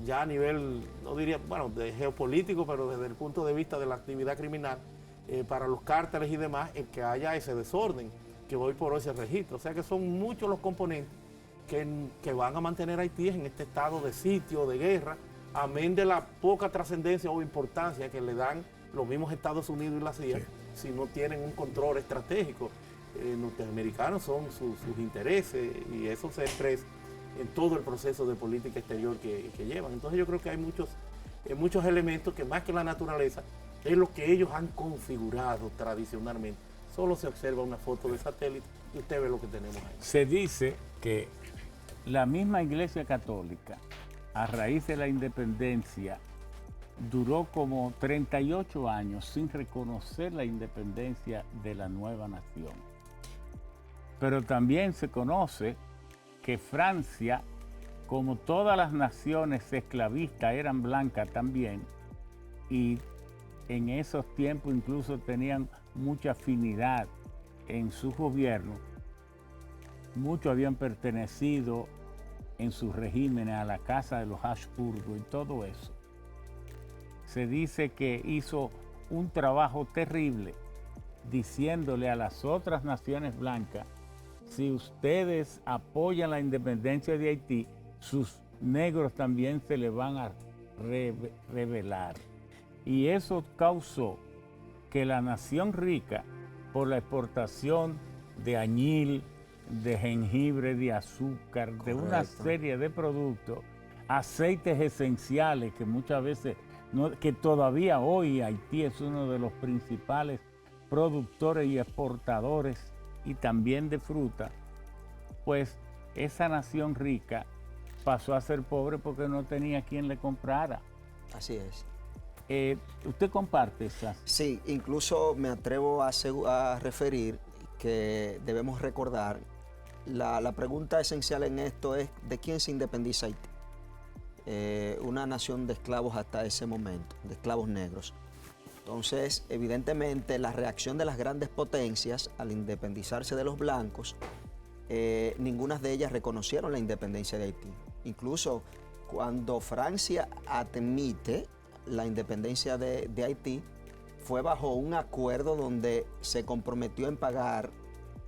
ya a nivel, no diría, bueno, de geopolítico, pero desde el punto de vista de la actividad criminal, para los cárteles y demás, el que haya ese desorden, que hoy por hoy se registra. O sea que son muchos los componentes que van a mantener a Haití en este estado de sitio, de guerra, amén de la poca trascendencia o importancia que le dan los mismos Estados Unidos y la CIA, si no tienen un control estratégico. Norteamericanos son sus intereses, y eso se expresa en todo el proceso de política exterior que llevan. Entonces yo creo que hay muchos elementos que, más que la naturaleza, es lo que ellos han configurado tradicionalmente. Solo se observa una foto de satélite y usted ve lo que tenemos ahí. Se dice que la misma Iglesia Católica, a raíz de la independencia, duró como 38 años sin reconocer la independencia de la nueva nación. Pero también se conoce que Francia, como todas las naciones esclavistas, eran blancas también, y en esos tiempos incluso tenían mucha afinidad en su gobierno. Muchos habían pertenecido en sus regímenes a la casa de los Habsburgo y todo eso. Se dice que hizo un trabajo terrible diciéndole a las otras naciones blancas: si ustedes apoyan la independencia de Haití, sus negros también se le van a rebelar. Y eso causó que la nación rica, por la exportación de añil, de jengibre, de azúcar, de una serie de productos, aceites esenciales que muchas veces, que todavía hoy Haití es uno de los principales productores y exportadores, y también de fruta, pues esa nación rica pasó a ser pobre porque no tenía quien le comprara. Así es. ¿Usted comparte esas? Sí, incluso me atrevo a referir que debemos recordar, la pregunta esencial en esto es: ¿de quién se independiza Haití? una nación de esclavos hasta ese momento, de esclavos negros. Entonces, evidentemente, la reacción de las grandes potencias al independizarse de los blancos, ninguna de ellas reconocieron la independencia de Haití. Incluso cuando Francia admite la independencia de Haití, fue bajo un acuerdo donde se comprometió en pagar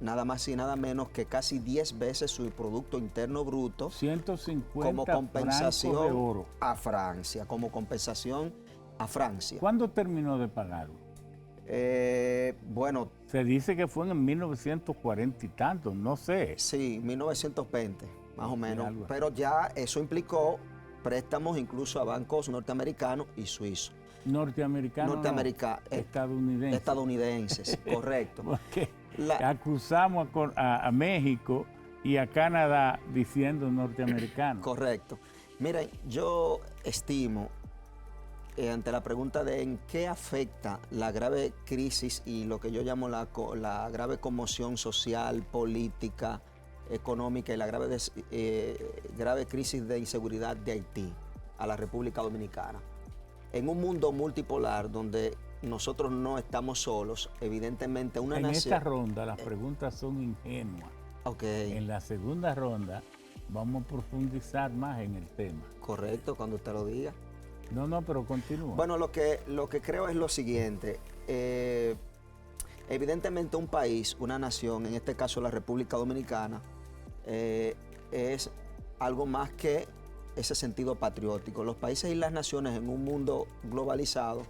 nada más y nada menos que casi 10 veces su Producto Interno Bruto 150 como compensación francos de oro. a Francia, como compensación a Francia. ¿Cuándo terminó de pagarlo? Bueno, Se dice que fue en 1940 y tanto, no sé. sí, 1920, más o menos. algo así. Pero ya eso implicó préstamos incluso a bancos norteamericanos y suizos. Norteamericano, estadounidense. Estadounidenses, correcto. Porque acusamos a México y a Canadá diciendo norteamericano. Correcto. Miren, yo estimo, ante la pregunta de en qué afecta la grave crisis y lo que yo llamo la grave conmoción social, política, económica y la grave crisis de inseguridad de Haití a la República Dominicana. En un mundo multipolar donde nosotros no estamos solos, evidentemente una nación... En esta ronda las preguntas son ingenuas. Okay. En la segunda ronda vamos a profundizar más en el tema. Correcto, cuando usted lo diga. No, pero continúa. Bueno, lo que creo es lo siguiente. Evidentemente un país, una nación, en este caso la República Dominicana, es algo más que ese sentido patriótico. Los países y las naciones en un mundo globalizado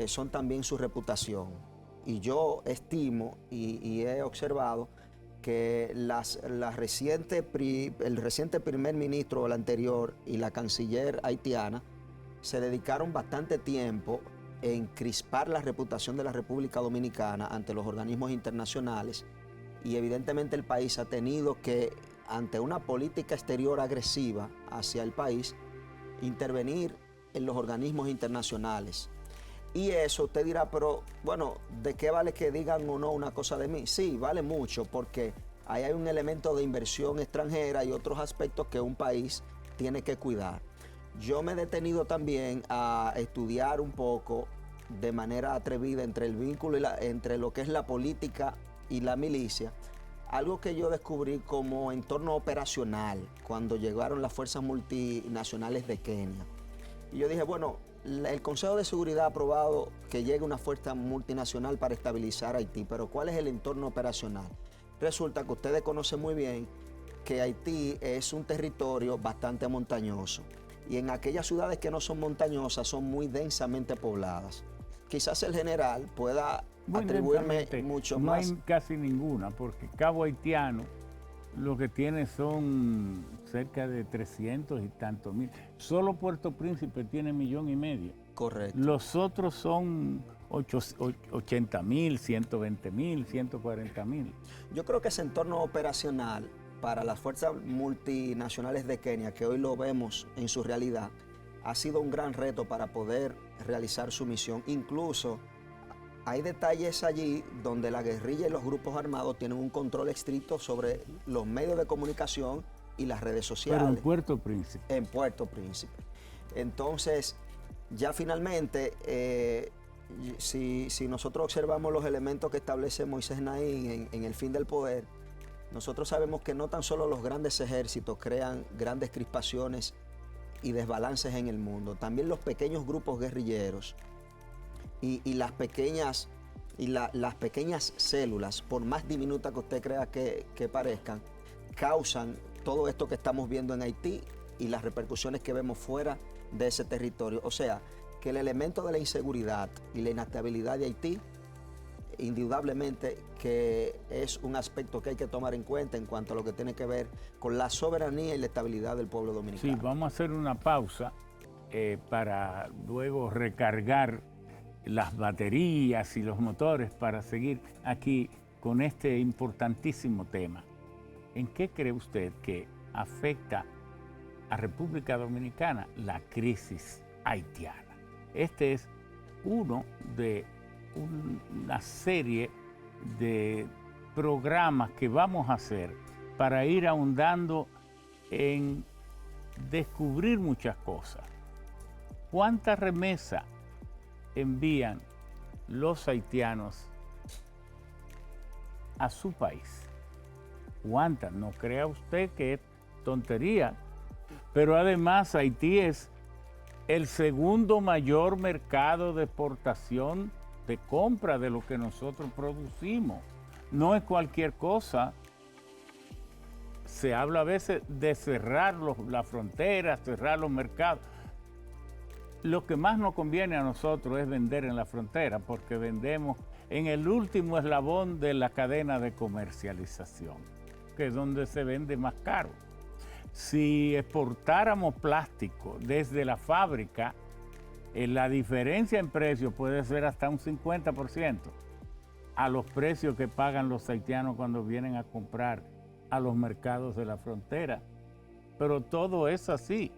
son también su reputación. Y yo estimo y he observado que el reciente primer ministro, el anterior, y la canciller haitiana se dedicaron bastante tiempo en crispar la reputación de la República Dominicana ante los organismos internacionales, y evidentemente el país ha tenido que, ante una política exterior agresiva hacia el país, intervenir en los organismos internacionales. Y eso usted dirá, pero bueno, ¿de qué vale que digan o no una cosa de mí? Sí, vale mucho, porque ahí hay un elemento de inversión extranjera y otros aspectos que un país tiene que cuidar. Yo me he detenido también a estudiar un poco de manera atrevida entre el vínculo entre lo que es la política y la milicia, algo que yo descubrí como entorno operacional cuando llegaron las fuerzas multinacionales de Kenia. Y yo dije, bueno, el Consejo de Seguridad ha aprobado que llegue una fuerza multinacional para estabilizar Haití, pero ¿cuál es el entorno operacional? Resulta que ustedes conocen muy bien que Haití es un territorio bastante montañoso, y en aquellas ciudades que no son montañosas son muy densamente pobladas. Quizás el general pueda atribuirme mucho más. No hay casi ninguna, porque Cabo Haitiano lo que tiene son cerca de 300 y tantos mil. Solo Puerto Príncipe tiene 1,5 millones. Correcto. Los otros son 80,000, 120,000, 140,000. Yo creo que ese entorno operacional para las fuerzas multinacionales de Kenia, que hoy lo vemos en su realidad, ha sido un gran reto para poder realizar su misión. Incluso hay detalles allí donde la guerrilla y los grupos armados tienen un control estricto sobre los medios de comunicación y las redes sociales. Pero en Puerto Príncipe. En Puerto Príncipe. Entonces, ya finalmente, si nosotros observamos los elementos que establece Moisés Naín en El fin del poder, nosotros sabemos que no tan solo los grandes ejércitos crean grandes crispaciones y desbalances en el mundo, también los pequeños grupos guerrilleros y las pequeñas células, por más diminutas que usted crea que parezcan, causan todo esto que estamos viendo en Haití y las repercusiones que vemos fuera de ese territorio. O sea, que el elemento de la inseguridad y la inestabilidad de Haití, indudablemente que es un aspecto que hay que tomar en cuenta en cuanto a lo que tiene que ver con la soberanía y la estabilidad del pueblo dominicano. Sí, vamos a hacer una pausa para luego recargar las baterías y los motores para seguir aquí con este importantísimo tema. ¿En qué cree usted que afecta a República Dominicana la crisis haitiana? Este es uno de una serie de programas que vamos a hacer para ir ahondando en descubrir muchas cosas. ¿Cuánta remesa envían los haitianos a su país? ¿Cuántas? No crea usted que es tontería. Pero además Haití es el segundo mayor mercado de exportación, de compra de lo que nosotros producimos. No es cualquier cosa. Se habla a veces de cerrar las fronteras, cerrar los mercados. Lo que más nos conviene a nosotros es vender en la frontera, porque vendemos en el último eslabón de la cadena de comercialización, que es donde se vende más caro. Si exportáramos plástico desde la fábrica, la diferencia en precio puede ser hasta un 50% a los precios que pagan los haitianos cuando vienen a comprar a los mercados de la frontera. Pero todo es así.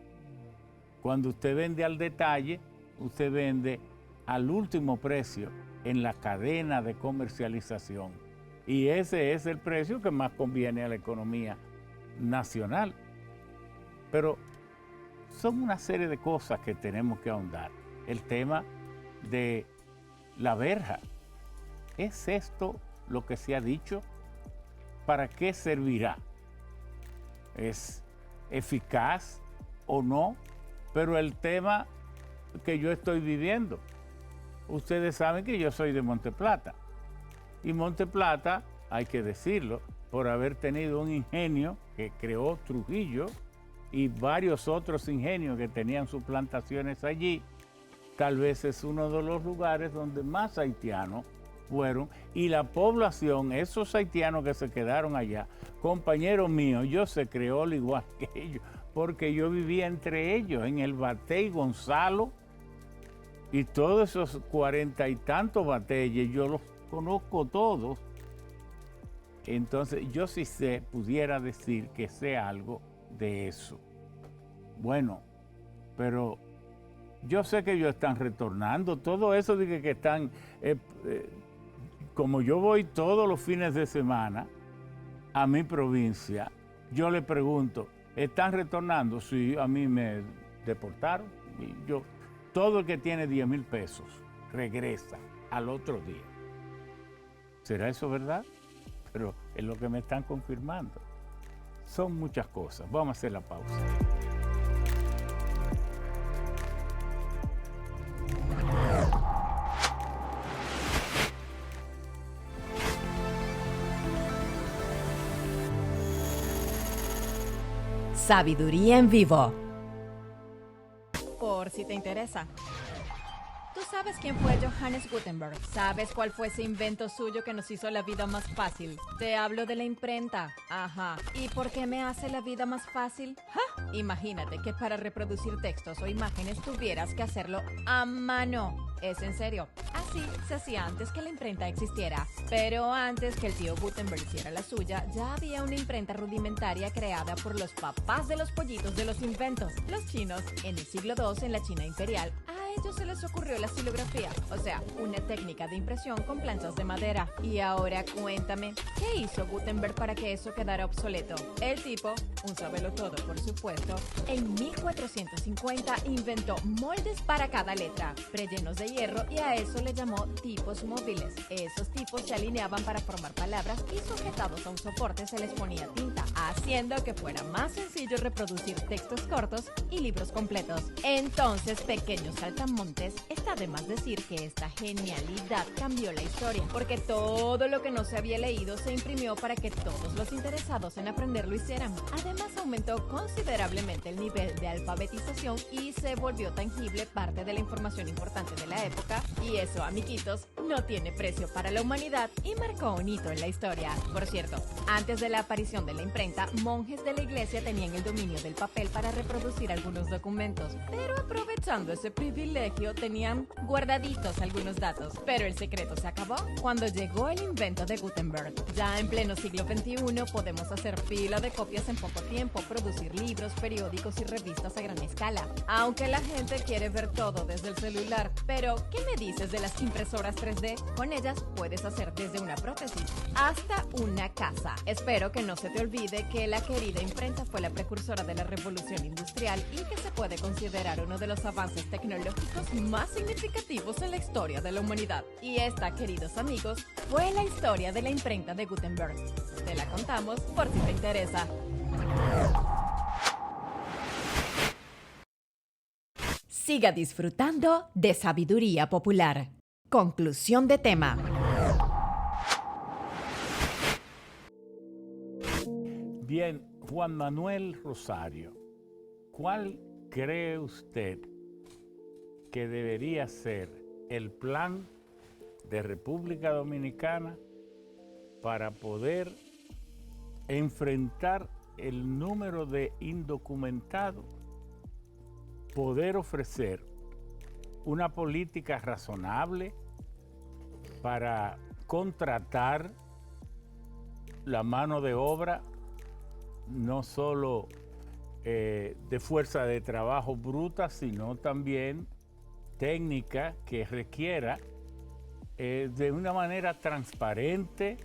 Cuando usted vende al detalle, usted vende al último precio en la cadena de comercialización. Y ese es el precio que más conviene a la economía nacional. Pero son una serie de cosas que tenemos que ahondar. El tema de la verja. ¿Es esto lo que se ha dicho? ¿Para qué servirá? ¿Es eficaz o no? Pero el tema que yo estoy viviendo, ustedes saben que yo soy de Monte Plata. Y Monte Plata, hay que decirlo, por haber tenido un ingenio que creó Trujillo y varios otros ingenios que tenían sus plantaciones allí, tal vez es uno de los lugares donde más haitianos fueron, y la población, esos haitianos que se quedaron allá, compañeros míos, yo se creó al igual que ellos, porque yo vivía entre ellos, en el Batey Gonzalo, y todos esos 40 y tantos batalles, yo los conozco todos. Entonces, yo sí pudiera decir que sé algo de eso. Bueno, pero yo sé que ellos están retornando, todo eso de que están, como yo voy todos los fines de semana a mi provincia, yo le pregunto, ¿están retornando? Sí, a mí me deportaron. Y todo el que tiene 10,000 pesos regresa al otro día. ¿Será eso verdad? Pero es lo que me están confirmando. Son muchas cosas. Vamos a hacer la pausa. Sabiduría en vivo. Por si te interesa. ¿Tú sabes quién fue Johannes Gutenberg? ¿Sabes cuál fue ese invento suyo que nos hizo la vida más fácil? Te hablo de la imprenta. Ajá. ¿Y por qué me hace la vida más fácil? ¡Ja! Imagínate que para reproducir textos o imágenes tuvieras que hacerlo a mano. Es en serio. Así se hacía antes que la imprenta existiera. Pero antes que el tío Gutenberg hiciera la suya, ya había una imprenta rudimentaria creada por los papás de los pollitos de los inventos, los chinos. En el siglo II, en la China imperial, a ellos se les ocurrió la xilografía, o sea, una técnica de impresión con planchas de madera. Y ahora cuéntame, ¿qué hizo Gutenberg para que eso quedara obsoleto? El tipo, un sabelotodo por supuesto, en 1450 inventó moldes para cada letra, prellenos de hierro, y a eso le llamó tipos móviles. Esos tipos se alineaban para formar palabras y sujetados a un soporte se les ponía tinta, haciendo que fuera más sencillo reproducir textos cortos y libros completos. Entonces, pequeños saltamontes, está de más decir que esta genialidad cambió la historia, porque todo lo que no se había leído se imprimió para que todos los interesados en aprender lo hicieran. Además, aumentó considerablemente el nivel de alfabetización y se volvió tangible parte de la información importante de la época, y eso, amiguitos, no tiene precio para la humanidad y marcó un hito en la historia. Por cierto, antes de la aparición de la imprenta, monjes de la iglesia tenían el dominio del papel para reproducir algunos documentos, pero aprovechando ese privilegio, privilegio tenían guardaditos algunos datos, pero el secreto se acabó cuando llegó el invento de Gutenberg. Ya en pleno siglo XXI podemos hacer fila de copias en poco tiempo, producir libros, periódicos y revistas a gran escala. Aunque la gente quiere ver todo desde el celular, pero ¿qué me dices de las impresoras 3D? Con ellas puedes hacer desde una prótesis hasta una casa. Espero que no se te olvide que la querida imprenta fue la precursora de la revolución industrial y que se puede considerar uno de los avances tecnológicos más significativos en la historia de la humanidad. Y esta, queridos amigos, fue la historia de la imprenta de Gutenberg. Te la contamos por si te interesa. Siga disfrutando de Sabiduría Popular. Conclusión de tema. Bien, Juan Manuel Rosario, ¿cuál cree usted que debería ser el plan de República Dominicana para poder enfrentar el número de indocumentados, poder ofrecer una política razonable para contratar la mano de obra, no solo de fuerza de trabajo bruta, sino también técnica que requiera de una manera transparente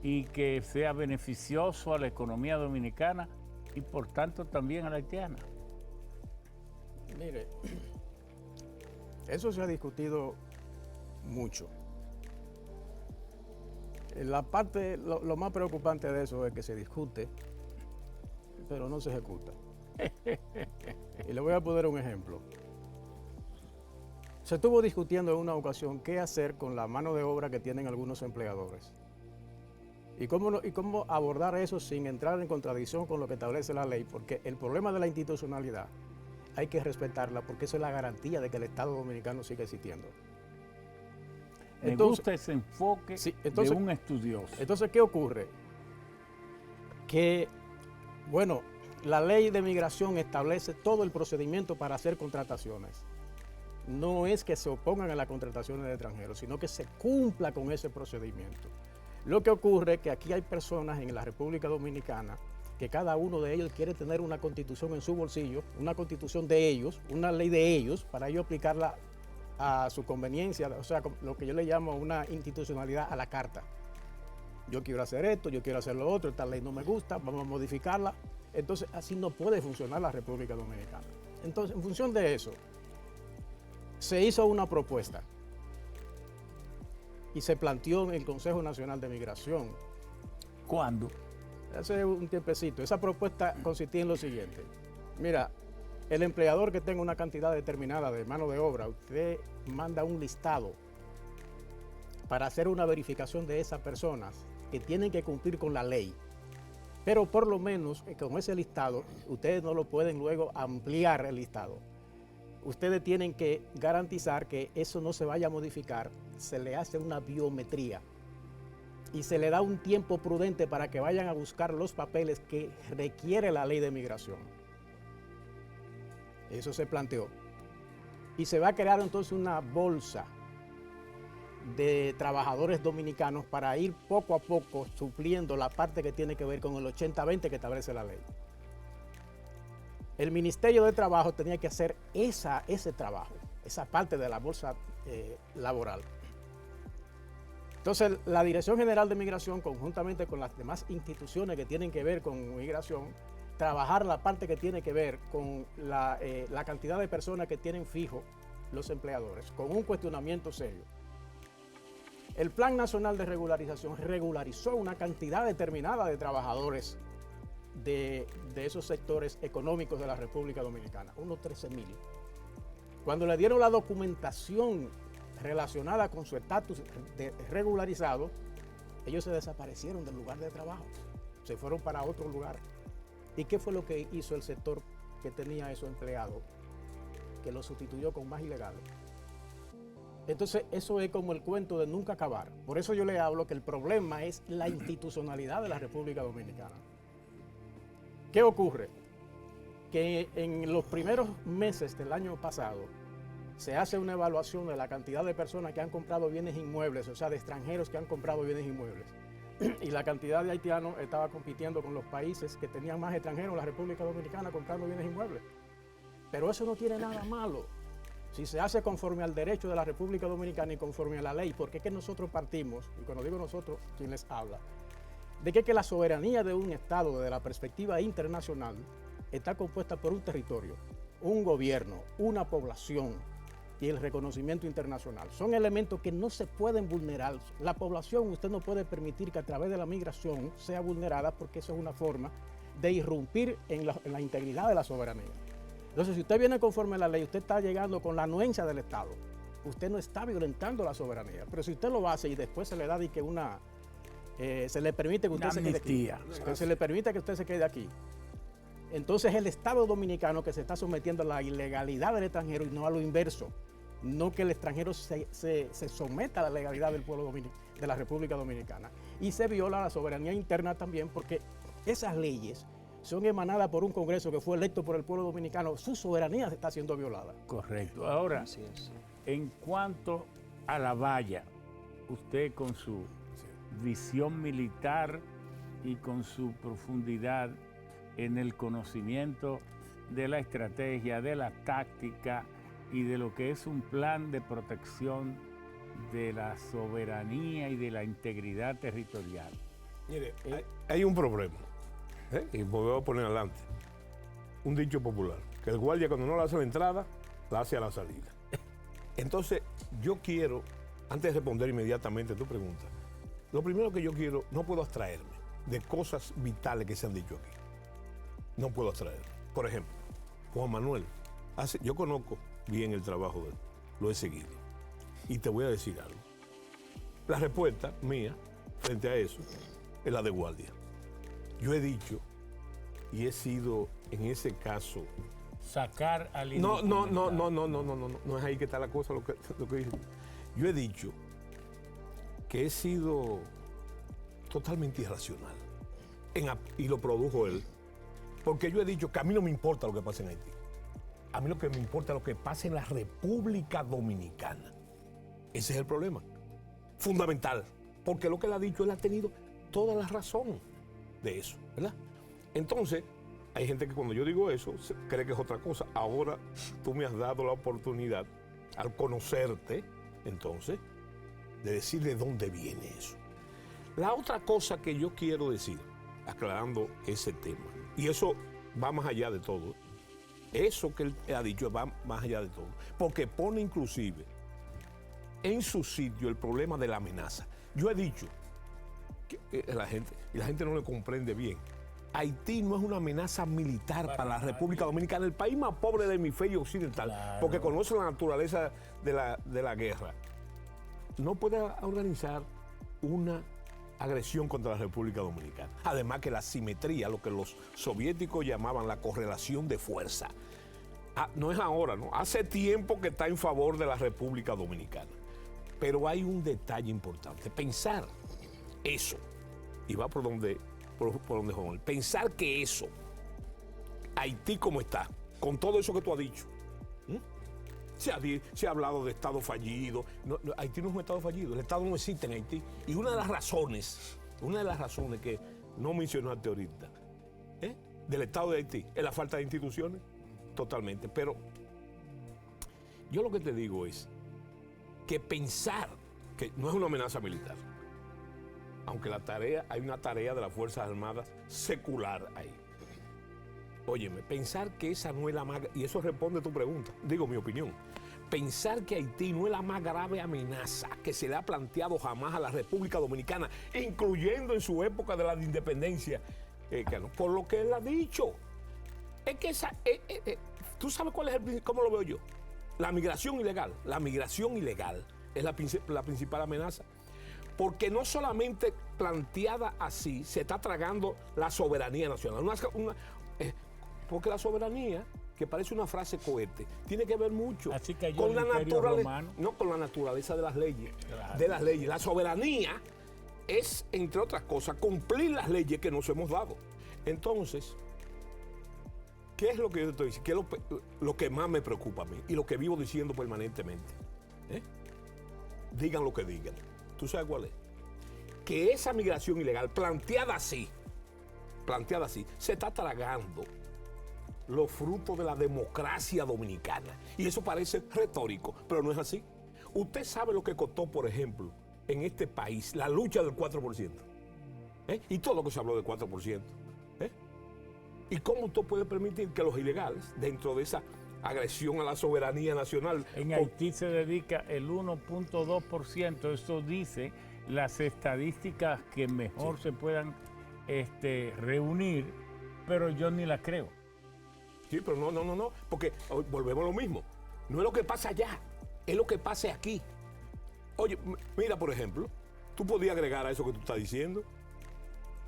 y que sea beneficioso a la economía dominicana y por tanto también a la haitiana? Mire, eso se ha discutido mucho. La parte, lo más preocupante de eso es que se discute, pero no se ejecuta. Y le voy a poner un ejemplo. Se estuvo discutiendo en una ocasión qué hacer con la mano de obra que tienen algunos empleadores. Y cómo abordar eso sin entrar en contradicción con lo que establece la ley, porque el problema de la institucionalidad hay que respetarla, porque eso es la garantía de que el Estado Dominicano siga existiendo. Me gusta ese enfoque de un estudioso. Entonces, ¿qué ocurre? Que, bueno, la ley de migración establece todo el procedimiento para hacer contrataciones. No es que se opongan a las contrataciones de extranjeros, sino que se cumpla con ese procedimiento. Lo que ocurre es que aquí hay personas en la República Dominicana que cada uno de ellos quiere tener una constitución en su bolsillo, una constitución de ellos, una ley de ellos, para ellos aplicarla a su conveniencia, o sea, lo que yo le llamo una institucionalidad a la carta. Yo quiero hacer esto, yo quiero hacer lo otro, esta ley no me gusta, vamos a modificarla. Entonces, así no puede funcionar la República Dominicana. Entonces, en función de eso, se hizo una propuesta y se planteó en el Consejo Nacional de Migración. ¿Cuándo? Hace un tiempecito. Esa propuesta consistía en lo siguiente. Mira, el empleador que tenga una cantidad determinada de mano de obra, usted manda un listado para hacer una verificación de esas personas que tienen que cumplir con la ley. Pero por lo menos con ese listado, ustedes no lo pueden luego ampliar el listado. Ustedes tienen que garantizar que eso no se vaya a modificar, se le hace una biometría y se le da un tiempo prudente para que vayan a buscar los papeles que requiere la ley de migración. Eso se planteó. Y se va a crear entonces una bolsa de trabajadores dominicanos para ir poco a poco supliendo la parte que tiene que ver con el 80-20 que establece la ley. El Ministerio de Trabajo tenía que hacer ese trabajo, esa parte de la bolsa laboral. Entonces, la Dirección General de Migración, conjuntamente con las demás instituciones que tienen que ver con migración, trabajar la parte que tiene que ver con la cantidad de personas que tienen fijo los empleadores, con un cuestionamiento serio. El Plan Nacional de Regularización regularizó una cantidad determinada de trabajadores de esos sectores económicos de la República Dominicana, unos 13,000. Cuando le dieron la documentación relacionada con su estatus regularizado, ellos se desaparecieron del lugar de trabajo, se fueron para otro lugar. ¿Y qué fue lo que hizo el sector que tenía esos empleados? Que los sustituyó con más ilegales. Entonces, eso es como el cuento de nunca acabar. Por eso yo le hablo que el problema es la institucionalidad de la República Dominicana. ¿Qué ocurre? Que en los primeros meses del año pasado, se hace una evaluación de la cantidad de personas que han comprado bienes inmuebles, o sea, de extranjeros que han comprado bienes inmuebles. Y la cantidad de haitianos estaba compitiendo con los países que tenían más extranjeros, la República Dominicana, comprando bienes inmuebles. Pero eso no tiene nada malo si se hace conforme al derecho de la República Dominicana y conforme a la ley, porque es que nosotros partimos, y cuando digo nosotros, quien les habla, de que la soberanía de un Estado desde la perspectiva internacional está compuesta por un territorio, un gobierno, una población y el reconocimiento internacional. Son elementos que no se pueden vulnerar. La población, usted no puede permitir que a través de la migración sea vulnerada porque eso es una forma de irrumpir en la integridad de la soberanía. Entonces, si usted viene conforme a la ley, usted está llegando con la anuencia del Estado. Usted no está violentando la soberanía. Pero si usted lo hace y después se le da que se le permite que usted se quede aquí. Se le permite que usted se quede aquí. Entonces, el Estado dominicano que se está sometiendo a la ilegalidad del extranjero y no a lo inverso. No que el extranjero se someta a la legalidad del pueblo de la República Dominicana. Y se viola la soberanía interna también porque esas leyes son emanadas por un Congreso que fue electo por el pueblo dominicano. Su soberanía está siendo violada. Correcto. Ahora, en cuanto a la valla, usted con su visión militar y con su profundidad en el conocimiento de la estrategia, de la táctica y de lo que es un plan de protección de la soberanía y de la integridad territorial. Mire, hay un problema, y me voy a poner adelante. Un dicho popular, que el guardia cuando no le hace la entrada, la hace a la salida. Entonces, yo quiero, antes de responder inmediatamente a tu pregunta, lo primero que yo quiero, no puedo abstraerme de cosas vitales que se han dicho aquí. No puedo abstraerme. Por ejemplo, Juan Manuel, yo conozco bien el trabajo de él, lo he seguido. Y te voy a decir algo. La respuesta mía frente a eso es la de guardia. Yo he dicho y he sido en ese caso. Sacar al No es ahí que está la cosa, lo que dice. Yo he dicho que he sido totalmente irracional. Y lo produjo él. Porque yo he dicho que a mí no me importa lo que pasa en Haití. A mí lo que me importa es lo que pasa en la República Dominicana. Ese es el problema. Fundamental. Porque lo que él ha dicho, él ha tenido toda la razón de eso, ¿verdad? Entonces, hay gente que cuando yo digo eso, cree que es otra cosa. Ahora tú me has dado la oportunidad, al conocerte, entonces, de decir de dónde viene eso. La otra cosa que yo quiero decir, aclarando ese tema, y eso va más allá de todo, eso que él ha dicho va más allá de todo, porque pone inclusive en su sitio el problema de la amenaza. Yo he dicho que la gente no lo comprende bien. Haití no es una amenaza militar para la República Dominicana, el país más pobre del hemisferio occidental, claro, porque conoce la naturaleza de la guerra. No puede organizar una agresión contra la República Dominicana. Además que la simetría, lo que los soviéticos llamaban la correlación de fuerza, no es ahora, ¿no? Hace tiempo que está en favor de la República Dominicana. Pero hay un detalle importante, pensar eso, y va por donde Juan, pensar que eso, Haití como está, con todo eso que tú has dicho, se ha hablado de Estado fallido. Haití no es un Estado fallido, el Estado no existe en Haití. Y una de las razones que no mencionaste ahorita, del Estado de Haití, es la falta de instituciones, totalmente. Pero yo lo que te digo es que pensar que no es una amenaza militar, aunque hay una tarea de las Fuerzas Armadas secular ahí. Óyeme, pensar que esa no es la más... Y eso responde a tu pregunta, digo mi opinión. Pensar que Haití no es la más grave amenaza que se le ha planteado jamás a la República Dominicana, incluyendo en su época de la independencia, por lo que él ha dicho. Es que ¿tú sabes cómo lo veo yo? La migración ilegal. La migración ilegal es la principal amenaza. Porque no solamente planteada así, se está tragando la soberanía nacional. Porque la soberanía, que parece una frase cohete, tiene que ver mucho con la naturaleza de las leyes. Claro. De las leyes. La soberanía es, entre otras cosas, cumplir las leyes que nos hemos dado. Entonces, ¿Qué es lo que yo estoy diciendo? ¿Qué es lo que más me preocupa a mí y lo que vivo diciendo permanentemente? Digan lo que digan. ¿Tú sabes cuál es? Que esa migración ilegal planteada así, se está tragando los frutos de la democracia dominicana. Y eso parece retórico, pero no es así. Usted sabe lo que costó, por ejemplo, en este país la lucha del 4%. Y todo lo que se habló del 4%. ¿Y cómo usted puede permitir que los ilegales, dentro de esa agresión a la soberanía nacional... En Haití se dedica el 1.2%, eso dice las estadísticas que mejor se puedan reunir, pero yo ni las creo. Sí, pero no, porque volvemos a lo mismo. No es lo que pasa allá, es lo que pasa aquí. Oye, mira, por ejemplo, tú podías agregar a eso que tú estás diciendo,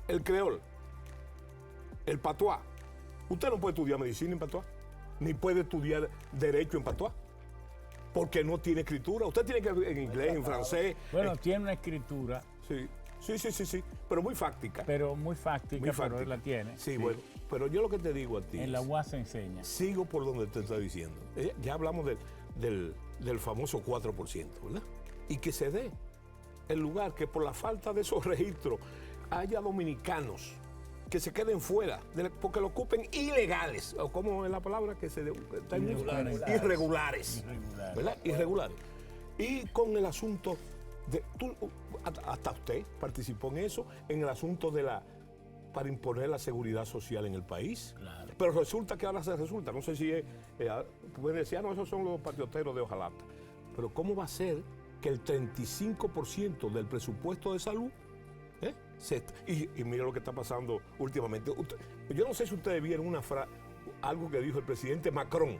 el creol, el patuá. Usted no puede estudiar medicina en patuá, ni puede estudiar derecho en patuá, porque no tiene escritura. Usted tiene que en inglés, en francés. Bueno, tiene una escritura. Sí, pero muy fáctica. Pero él la tiene. Sí, bueno, pero yo lo que te digo a ti. En la UAS se enseña. Sigo por donde te está diciendo. Ya hablamos del famoso 4%, ¿verdad? Y que se dé el lugar que por la falta de esos registros haya dominicanos que se queden fuera, porque lo ocupen ilegales, o como es la palabra que se está en irregulares, ¿verdad? Irregulares. Y con el asunto hasta usted participó en eso, en el asunto para imponer la seguridad social en el país. Claro. Pero resulta que ahora no sé si pueden decir, no, esos son los patrioteros de hojalata. Pero ¿cómo va a ser que el 35% del presupuesto de salud y mira lo que está pasando últimamente? Yo no sé si ustedes vieron algo que dijo el presidente Macron.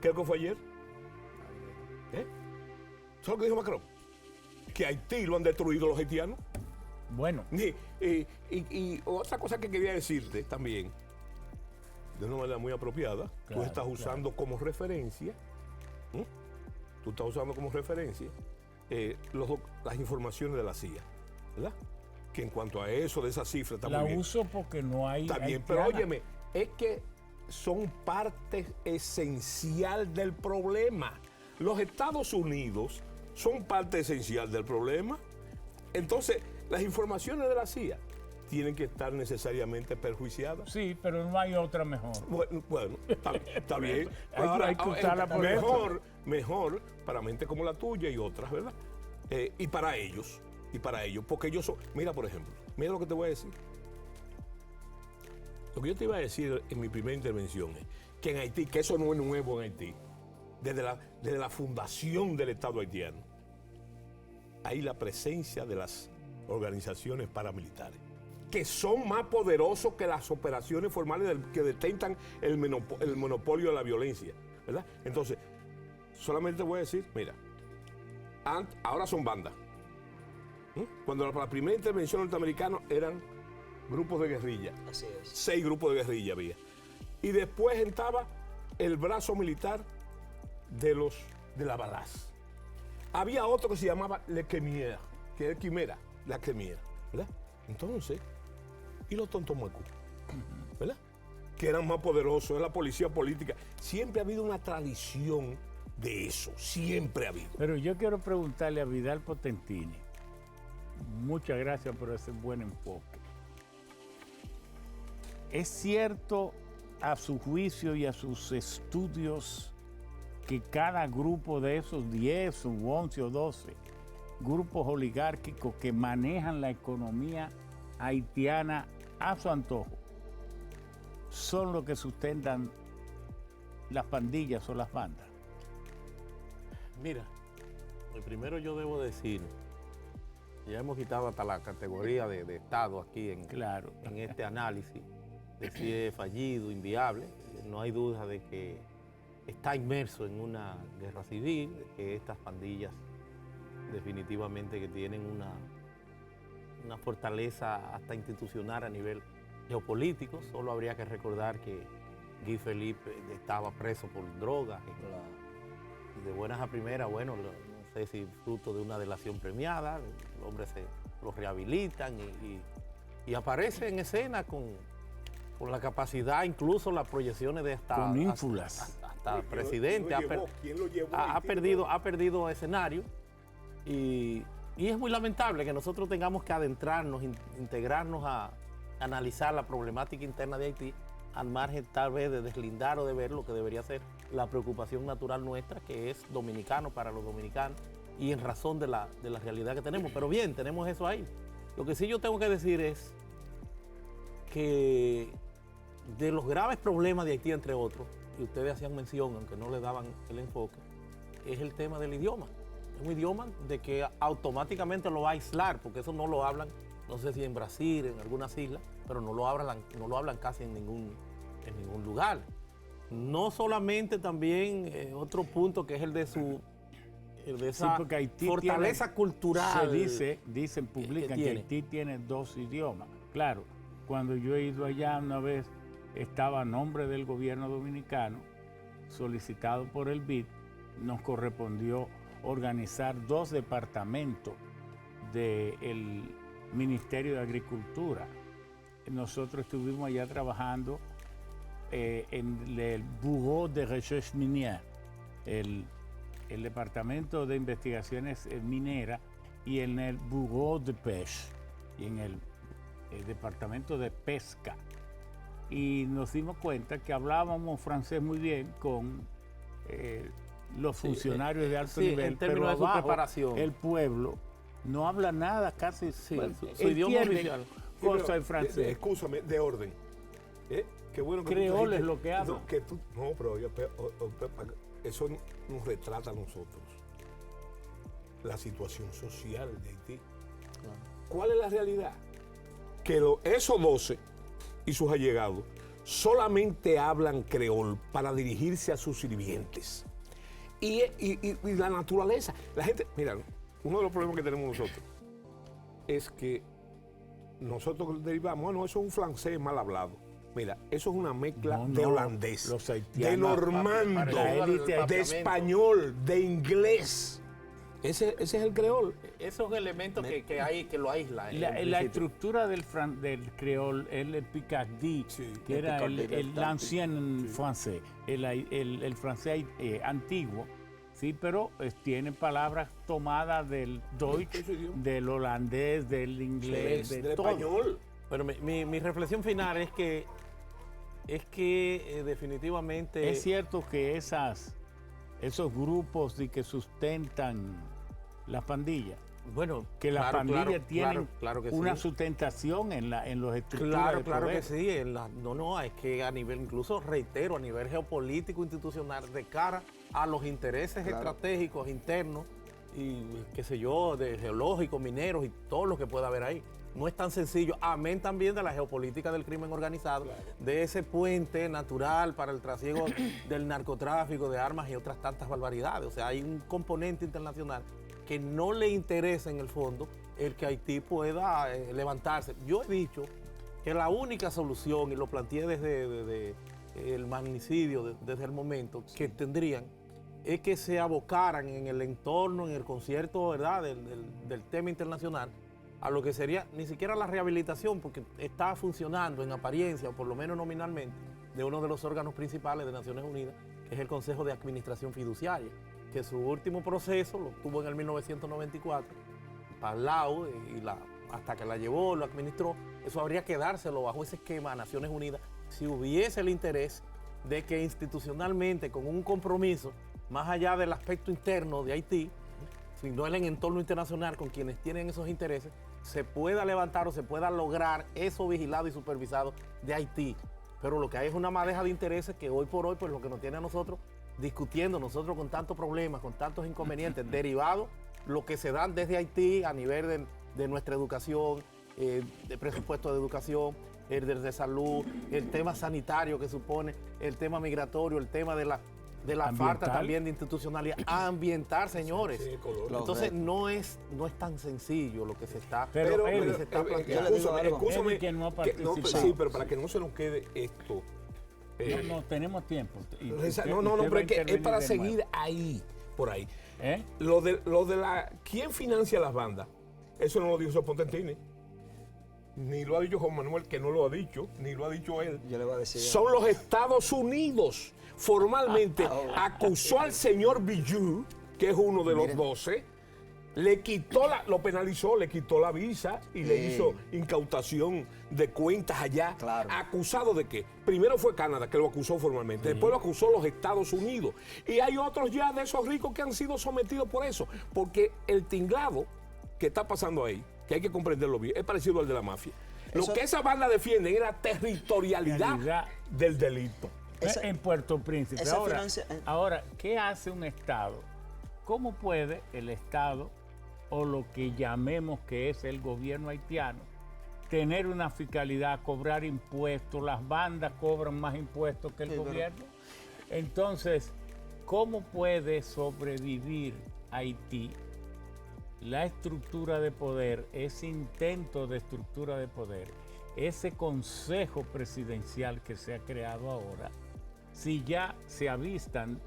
Creo que fue ayer. ¿Sabes lo que dijo Macron? Que Haití lo han destruido los haitianos. Bueno. Y otra cosa que quería decirte también, de una manera muy apropiada, tú estás usando como referencia, las informaciones de la CIA, ¿verdad? Que en cuanto a eso, de esa cifra, está muy bien. La uso porque no hay... Está bien, pero óyeme, es que son parte esencial del problema. Los Estados Unidos son parte esencial del problema. Entonces, las informaciones de la CIA tienen que estar necesariamente perjuiciadas. Sí, pero no hay otra mejor. Bueno, está bien. Hay que usarla por mejor para mentes como la tuya y otras, ¿verdad? Y para ellos, porque ellos son... Mira, por ejemplo, mira lo que te voy a decir. Lo que yo te iba a decir en mi primera intervención es que en Haití, que eso no es nuevo en Haití, desde la fundación del Estado haitiano, hay la presencia de las organizaciones paramilitares, que son más poderosos que las operaciones formales que detentan el monopolio de la violencia, ¿verdad? Entonces, solamente voy a decir, mira, ahora son bandas. Cuando la primera intervención norteamericana eran grupos de guerrilla. Así es. 6 grupos de guerrilla había. Y después entraba el brazo militar de la Balaz. Había otro que se llamaba Le Quimiera, que es Quimera, la Quimera, ¿verdad? Entonces, y los Tontomacú, ¿verdad? Que eran más poderosos, es la policía política. Siempre ha habido una tradición de eso, siempre ha habido. Pero yo quiero preguntarle a Vidal Potentini, muchas gracias por ese buen enfoque. ¿Es cierto, a su juicio y a sus estudios, que cada grupo de esos 10 u 11 o 12 grupos oligárquicos que manejan la economía haitiana a su antojo son los que sustentan las pandillas o las bandas? Mira, primero yo debo decir, ya hemos quitado hasta la categoría de Estado aquí en este análisis, de si es fallido, inviable. No hay duda de que está inmerso en una guerra civil, de que estas pandillas definitivamente que tienen una fortaleza hasta institucional a nivel geopolítico. Solo habría que recordar que Guy Felipe estaba preso por drogas y de buenas a primeras, bueno, no sé si fruto de una delación premiada, el hombre lo rehabilitan y aparece en escena con por la capacidad, incluso las proyecciones de con ínfulas. hasta presidente. ¿Quién lo llevó? Ha perdido escenario y es muy lamentable que nosotros tengamos que adentrarnos, integrarnos a analizar la problemática interna de Haití al margen tal vez de deslindar o de ver lo que debería ser la preocupación natural nuestra, que es dominicano para los dominicanos y en razón de la realidad que tenemos. Pero bien, tenemos eso ahí. Lo que sí yo tengo que decir es que de los graves problemas de Haití, entre otros, y ustedes hacían mención, aunque no le daban el enfoque, es el tema del idioma. Es un idioma de que automáticamente lo va a aislar, porque eso no lo hablan, no sé si en Brasil, en algunas islas, pero no lo hablan casi en ningún lugar. No solamente también otro punto que es el de esa porque Haití fortaleza cultural. Publican que Haití tiene 2 idiomas. Claro, cuando yo he ido allá una vez, estaba a nombre del gobierno dominicano, solicitado por el BID, nos correspondió organizar 2 departamentos del Ministerio de Agricultura. Nosotros estuvimos allá trabajando en el Bureau de Recherche Minière, el Departamento de Investigaciones Mineras, y en el Bureau de Pêche, y en el Departamento de Pesca. Y nos dimos cuenta que hablábamos francés muy bien con los funcionarios de alto nivel, en términos pero de su abajo, preparación. el pueblo no habla nada, casi su idioma oficial. Cosa en francés. Escúchame, de orden. Qué bueno que creol es lo que habla. No, pero eso nos retrata a nosotros. La situación social de Haití. ¿Cuál es la realidad? Que esos 12 y sus allegados solamente hablan creol para dirigirse a sus sirvientes. Y la naturaleza. La gente, mira, uno de los problemas que tenemos nosotros es que nosotros derivamos, bueno, eso es un francés mal hablado. Mira, eso es una mezcla de holandés, de normando, de español, de inglés. Ese es el creol. Eso es un elemento que hay que lo aisla. La estructura del creol es el picardí, que era l'ancien francés, el francés antiguo, sí, pero tiene palabras tomadas del Deutsch, del holandés, del inglés, del todo. español. Pero mi reflexión final es que definitivamente... Es cierto que esos grupos que sustentan las pandillas, bueno, que las pandillas tienen claro que una sí. sustentación en los estructuras de Claro poder. que sí. Es que a nivel, incluso reitero, a nivel geopolítico institucional, de cara a los intereses estratégicos internos y qué sé yo, de geológicos, mineros y todo lo que pueda haber ahí. No es tan sencillo, amén también de la geopolítica del crimen organizado, de ese puente natural para el trasiego del narcotráfico, de armas y otras tantas barbaridades. O sea, hay un componente internacional que no le interesa en el fondo el que Haití pueda levantarse. Yo he dicho que la única solución, y lo planteé desde el magnicidio, desde el momento, que tendrían, es que se abocaran en el entorno, en el concierto, ¿verdad?, del tema internacional, a lo que sería ni siquiera la rehabilitación, porque está funcionando en apariencia, o por lo menos nominalmente, de uno de los órganos principales de Naciones Unidas, que es el Consejo de Administración Fiduciaria, que su último proceso lo tuvo en el 1994, Palau, hasta que la llevó, lo administró. Eso habría que dárselo bajo ese esquema a Naciones Unidas, si hubiese el interés de que institucionalmente, con un compromiso, más allá del aspecto interno de Haití, sino en el entorno internacional con quienes tienen esos intereses, se pueda levantar o se pueda lograr eso vigilado y supervisado de Haití. Pero lo que hay es una madeja de intereses que hoy por hoy, pues lo que nos tiene a nosotros discutiendo, nosotros con tantos problemas, con tantos inconvenientes derivados, lo que se dan desde Haití a nivel de nuestra educación, de presupuesto de educación, el de salud, el tema sanitario que supone, el tema migratorio, el tema de la falta también de institucionalidad ambiental, señores. Sí, entonces no es tan sencillo lo que se está planteando. Escúchame, que no ha participado. Sí, pero para que no se nos quede esto. No tenemos tiempo. Pero es para seguir ahí, por ahí. Lo de la... ¿Quién financia las bandas? Eso no lo dijo Potentini. ni lo ha dicho Juan Manuel, que no lo ha dicho, ni lo ha dicho él. Yo le voy a decir. Son los Estados Unidos. Formalmente acusó al señor Biyu, que es uno de los 12, le quitó lo penalizó, le quitó la visa y le hizo incautación de cuentas allá. Claro. ¿Acusado de qué? Primero fue Canadá, que lo acusó formalmente. Después lo acusó los Estados Unidos. Y hay otros ya de esos ricos que han sido sometidos por eso. Porque el tinglado que está pasando ahí, que hay que comprenderlo bien, es parecido al de la mafia. Lo que esa banda defiende es la territorialidad del delito. En Puerto Príncipe. Ahora, ¿qué hace un Estado? ¿Cómo puede el Estado, o lo que llamemos que es el gobierno haitiano, tener una fiscalidad, cobrar impuestos? Las bandas cobran más impuestos que el gobierno. Entonces, ¿cómo puede sobrevivir Haití? La estructura de poder, ese intento de estructura de poder, ese consejo presidencial que se ha creado ahora, si ya se avistan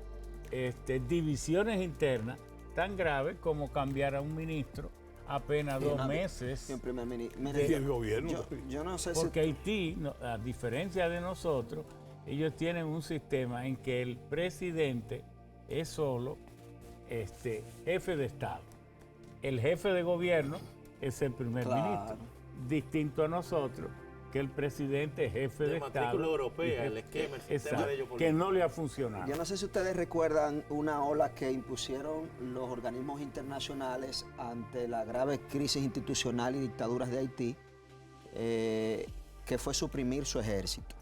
divisiones internas tan graves como cambiar a un ministro apenas 2 meses del gobierno. Yo no sé porque Haití, a diferencia de nosotros, ellos tienen un sistema en que el presidente es solo jefe de Estado. El jefe de gobierno es el primer ministro, distinto a nosotros, que el presidente es jefe de Estado. Matrícula europea, el esquema, el sistema de ellos político. Que no le ha funcionado. Yo no sé si ustedes recuerdan una ola que impusieron los organismos internacionales ante la grave crisis institucional y dictaduras de Haití, que fue suprimir su ejército.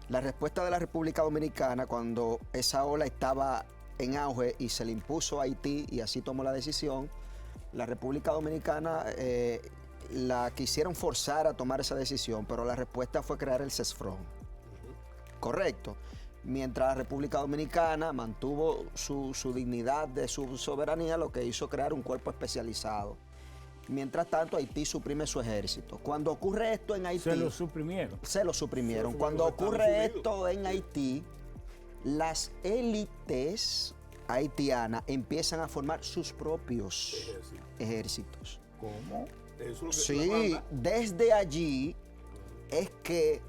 La respuesta de la República Dominicana, cuando esa ola estaba en auge y se le impuso a Haití y así tomó la decisión, la República Dominicana la quisieron forzar a tomar esa decisión, pero la respuesta fue crear el CESFRON. Correcto. Mientras la República Dominicana mantuvo su dignidad de su soberanía, lo que hizo crear un cuerpo especializado. Mientras tanto, Haití suprime su ejército. Cuando ocurre esto en Haití... Se lo suprimieron. Cuando ocurre esto en Haití, las élites haitianas empiezan a formar sus propios ejércitos. ¿Cómo? Sí, desde allí es que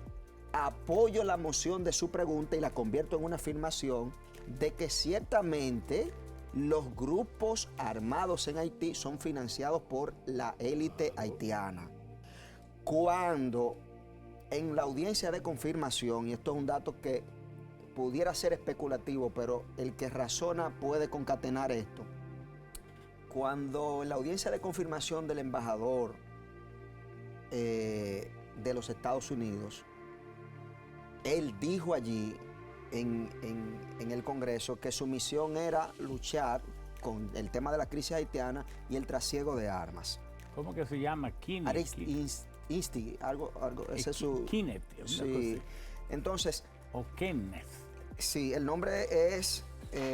apoyo la moción de su pregunta y la convierto en una afirmación de que ciertamente los grupos armados en Haití son financiados por la élite haitiana. Cuando en la audiencia de confirmación, y esto es un dato que pudiera ser especulativo, pero el que razona puede concatenar esto, cuando en la audiencia de confirmación del embajador de los Estados Unidos, él dijo allí en el Congreso que su misión era luchar con el tema de la crisis haitiana y el trasiego de armas. ¿Cómo que se llama? Algo, ese es su... Kenneth. Sí. Entonces... O Kenneth. Sí, el nombre es,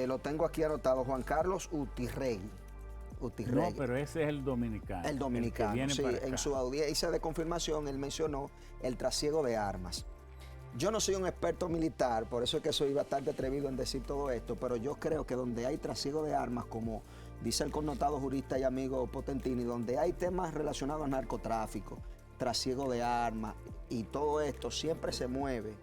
lo tengo aquí anotado, Juan Carlos Utirregui. No, pero ese es el dominicano. El dominicano, sí. En su audiencia de confirmación, él mencionó el trasiego de armas. Yo no soy un experto militar, por eso es que soy bastante atrevido en decir todo esto, pero yo creo que donde hay trasiego de armas, como dice el connotado jurista y amigo Potentini, donde hay temas relacionados al narcotráfico, trasiego de armas y todo esto, siempre se mueve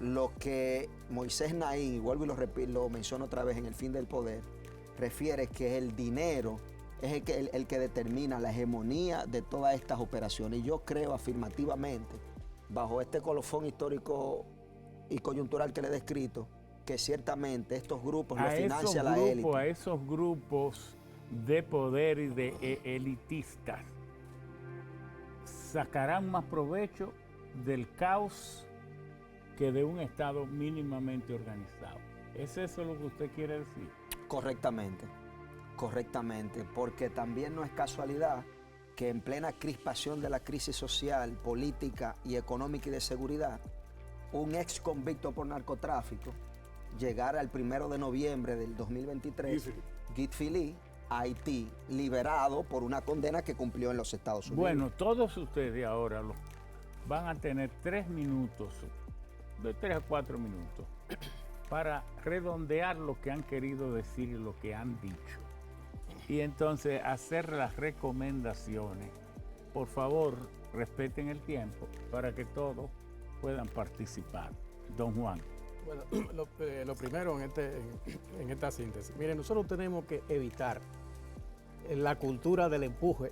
lo que Moisés Naín, y vuelvo y lo repito, lo menciono otra vez en El fin del poder, refiere que el dinero es el que determina la hegemonía de todas estas operaciones. Y yo creo afirmativamente, bajo este colofón histórico y coyuntural que le he descrito, que ciertamente estos grupos los financia la élite. A esos grupos de poder y de elitistas sacarán más provecho del caos que de un Estado mínimamente organizado. ¿Es eso lo que usted quiere decir? Correctamente, porque también no es casualidad que en plena crispación de la crisis social, política y económica y de seguridad, un ex convicto por narcotráfico llegara el 1 de noviembre del 2023, Guy Philippe, a Haití, liberado por una condena que cumplió en los Estados Unidos. Bueno, todos ustedes ahora van a tener 3 minutos, de 3 a 4 minutos, para redondear lo que han querido decir y lo que han dicho. Y entonces hacer las recomendaciones. Por favor, respeten el tiempo para que todos puedan participar. Don Juan. Bueno, lo primero en esta síntesis. Miren, nosotros tenemos que evitar la cultura del empuje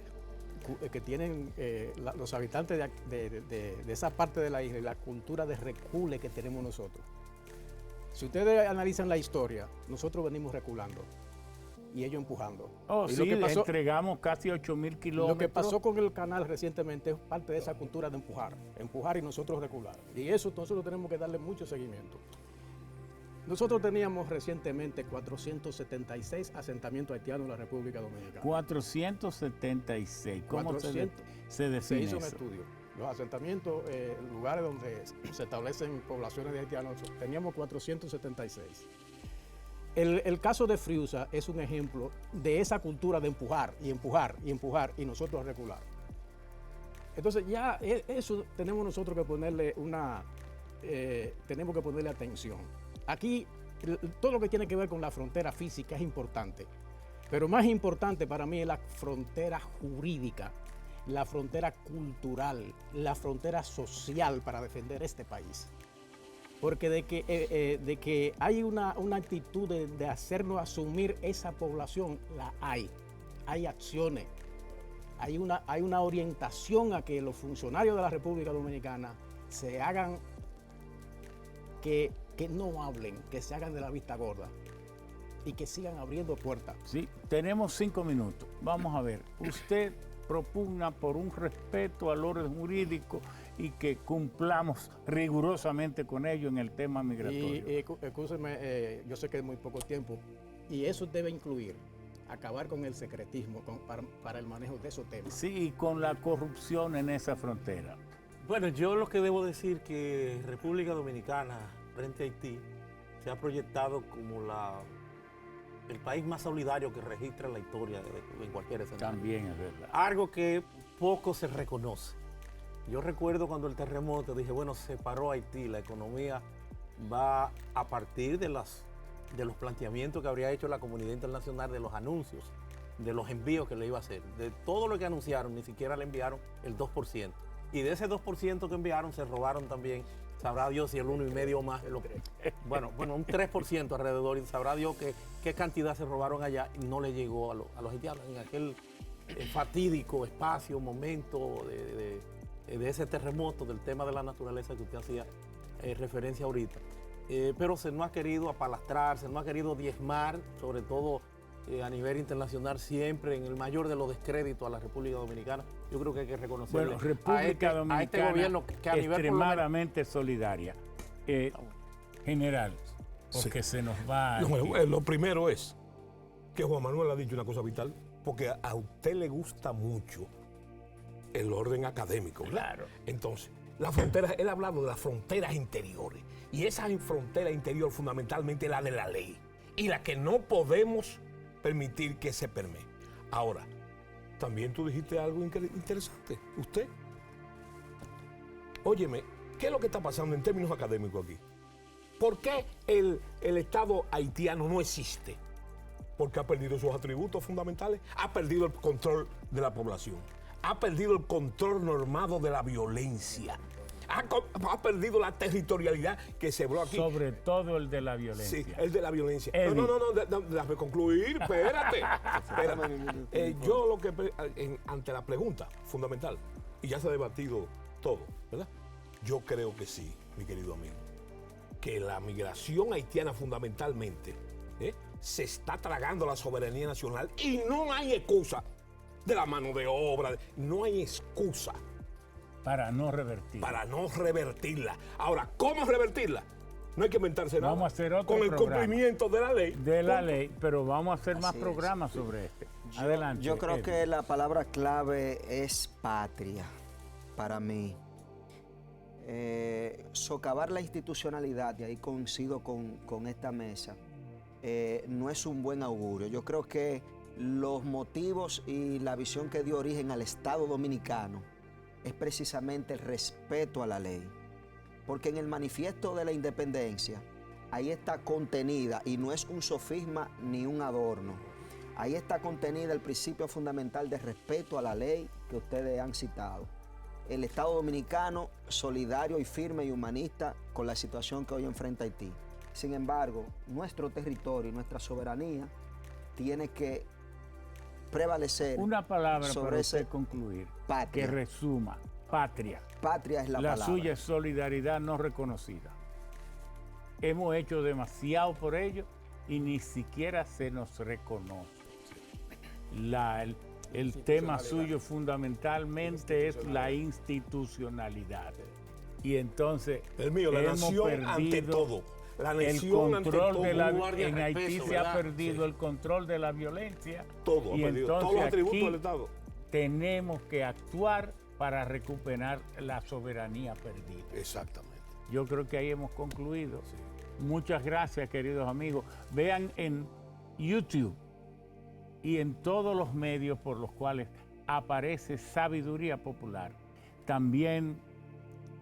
que tienen los habitantes de esa parte de la isla y la cultura de recule que tenemos nosotros. Si ustedes analizan la historia, nosotros venimos reculando y ellos empujando. Oh, y sí, le entregamos casi 8.000 kilómetros. Lo que pasó con el canal recientemente es parte de esa cultura de empujar y nosotros recular. Y eso nosotros tenemos que darle mucho seguimiento. Nosotros teníamos recientemente 476 asentamientos haitianos en la República Dominicana. 476. ¿Cómo 400, se define se hizo un eso? estudio. Los asentamientos, lugares donde se establecen poblaciones de haitianos, teníamos 476. El caso de Friusa es un ejemplo de esa cultura de empujar y empujar y empujar y nosotros recular. Entonces ya eso tenemos nosotros que ponerle tenemos que ponerle atención. Aquí todo lo que tiene que ver con la frontera física es importante, pero más importante para mí es la frontera jurídica, la frontera cultural, la frontera social para defender este país. Porque de que hay una actitud de hacernos asumir esa población, la hay. Hay acciones, hay una orientación a que los funcionarios de la República Dominicana se hagan, que no hablen, que se hagan de la vista gorda y que sigan abriendo puertas. Sí, tenemos 5 minutos. Vamos a ver, usted propugna por un respeto al orden jurídico y que cumplamos rigurosamente con ello en el tema migratorio. Y escúcheme, yo sé que es muy poco tiempo, y eso debe incluir acabar con el secretismo para el manejo de esos temas. Sí, y con la corrupción en esa frontera. Bueno, yo lo que debo decir que República Dominicana frente a Haití se ha proyectado como el país más solidario que registra la historia en cualquier escenario. También es verdad. Algo que poco se reconoce. Yo recuerdo cuando el terremoto, dije, bueno, se paró Haití, la economía va a partir de los planteamientos que habría hecho la comunidad internacional, de los anuncios, de los envíos que le iba a hacer. De todo lo que anunciaron, ni siquiera le enviaron el 2%. Y de ese 2% que enviaron, se robaron también, sabrá Dios si el 1,5% o más. Bueno, un 3% alrededor, y sabrá Dios qué cantidad se robaron allá y no le llegó a los haitianos en aquel fatídico espacio, momento de ese terremoto, del tema de la naturaleza que usted hacía referencia ahorita. Pero se no ha querido apalastrar, se no ha querido diezmar, sobre todo a nivel internacional, siempre en el mayor de los descréditos a la República Dominicana. Yo creo que hay que reconocerle Bueno, República Dominicana a este gobierno que a nivel extremadamente solidaria. General, porque se nos va... Lo primero es que Juan Manuel ha dicho una cosa vital, porque a usted le gusta mucho el orden académico, ¿verdad? Claro. Entonces, las fronteras, él ha hablado de las fronteras interiores, y esa frontera interior fundamentalmente es la de la ley, y la que no podemos permitir que se permee. Ahora, también tú dijiste algo interesante, usted. Óyeme, ¿qué es lo que está pasando en términos académicos aquí? ¿Por qué el Estado haitiano no existe? Porque ha perdido sus atributos fundamentales, ha perdido el control de la población, ha perdido el control normado de la violencia, ha perdido la territorialidad que se habló aquí. Sobre todo el de la violencia. Sí, el de la violencia. Eddie. No, déjame concluir, espérate. Yo lo que, ante la pregunta fundamental, y ya se ha debatido todo, ¿verdad? Yo creo que sí, mi querido amigo, que la migración haitiana fundamentalmente se está tragando la soberanía nacional y no hay excusa de la mano de obra, no hay excusa para no revertirla. Ahora, ¿cómo revertirla? No hay que inventarse nada. Vamos a hacer otro con el programa cumplimiento de la ley. De la ley, pero vamos a hacer más Así es. programas sobre este. Adelante. Yo creo Eddie. que la palabra clave es patria para mí. Socavar la institucionalidad, y ahí coincido con esta mesa, no es un buen augurio. Yo creo que los motivos y la visión que dio origen al Estado Dominicano es precisamente el respeto a la ley. Porque en el manifiesto de la independencia, ahí está contenida, y no es un sofisma ni un adorno, ahí está contenida el principio fundamental de respeto a la ley que ustedes han citado. el Estado Dominicano solidario y firme y humanista con la situación que hoy enfrenta Haití. Sin embargo, nuestro territorio y nuestra soberanía tiene que prevalecer. Una palabra sobre para ese usted concluir, patria. que resuma, patria. Patria es la La palabra. suya es solidaridad no reconocida. Hemos hecho demasiado por ello y ni siquiera se nos reconoce. El tema suyo fundamentalmente es la institucionalidad. Y entonces El mío, la hemos nación ante perdido todo. La el nación ante control todo. de la, un guardia en de Haití peso, se ha ¿verdad? perdido el control de la violencia. Todo, y ha perdido. Todos los entonces atributos aquí del Estado. tenemos que actuar para recuperar la soberanía perdida. Exactamente. Yo creo que ahí hemos concluido. Muchas gracias, queridos amigos. Vean en YouTube y en todos los medios por los cuales aparece Sabiduría Popular. También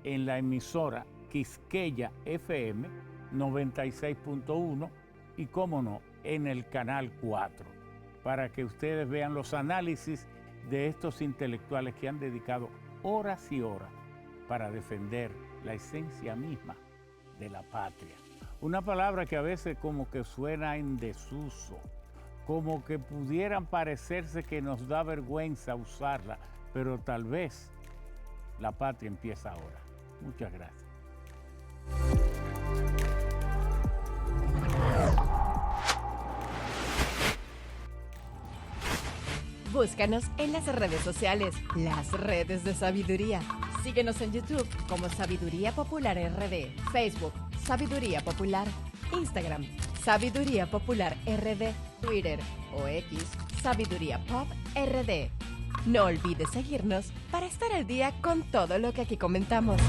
en la emisora Quisqueya FM 96.1 y, cómo no, en el Canal 4, para que ustedes vean los análisis de estos intelectuales que han dedicado horas y horas para defender la esencia misma de la patria. Una palabra que a veces como que suena en desuso, como que pudieran parecerse que nos da vergüenza usarla, pero tal vez la patria empieza ahora. Muchas gracias. Búscanos en las redes sociales, las redes de sabiduría. Síguenos en YouTube como Sabiduría Popular RD, Facebook Sabiduría Popular, Instagram Sabiduría Popular RD, Twitter o X Sabiduría Pop RD. No olvides seguirnos para estar al día con todo lo que aquí comentamos.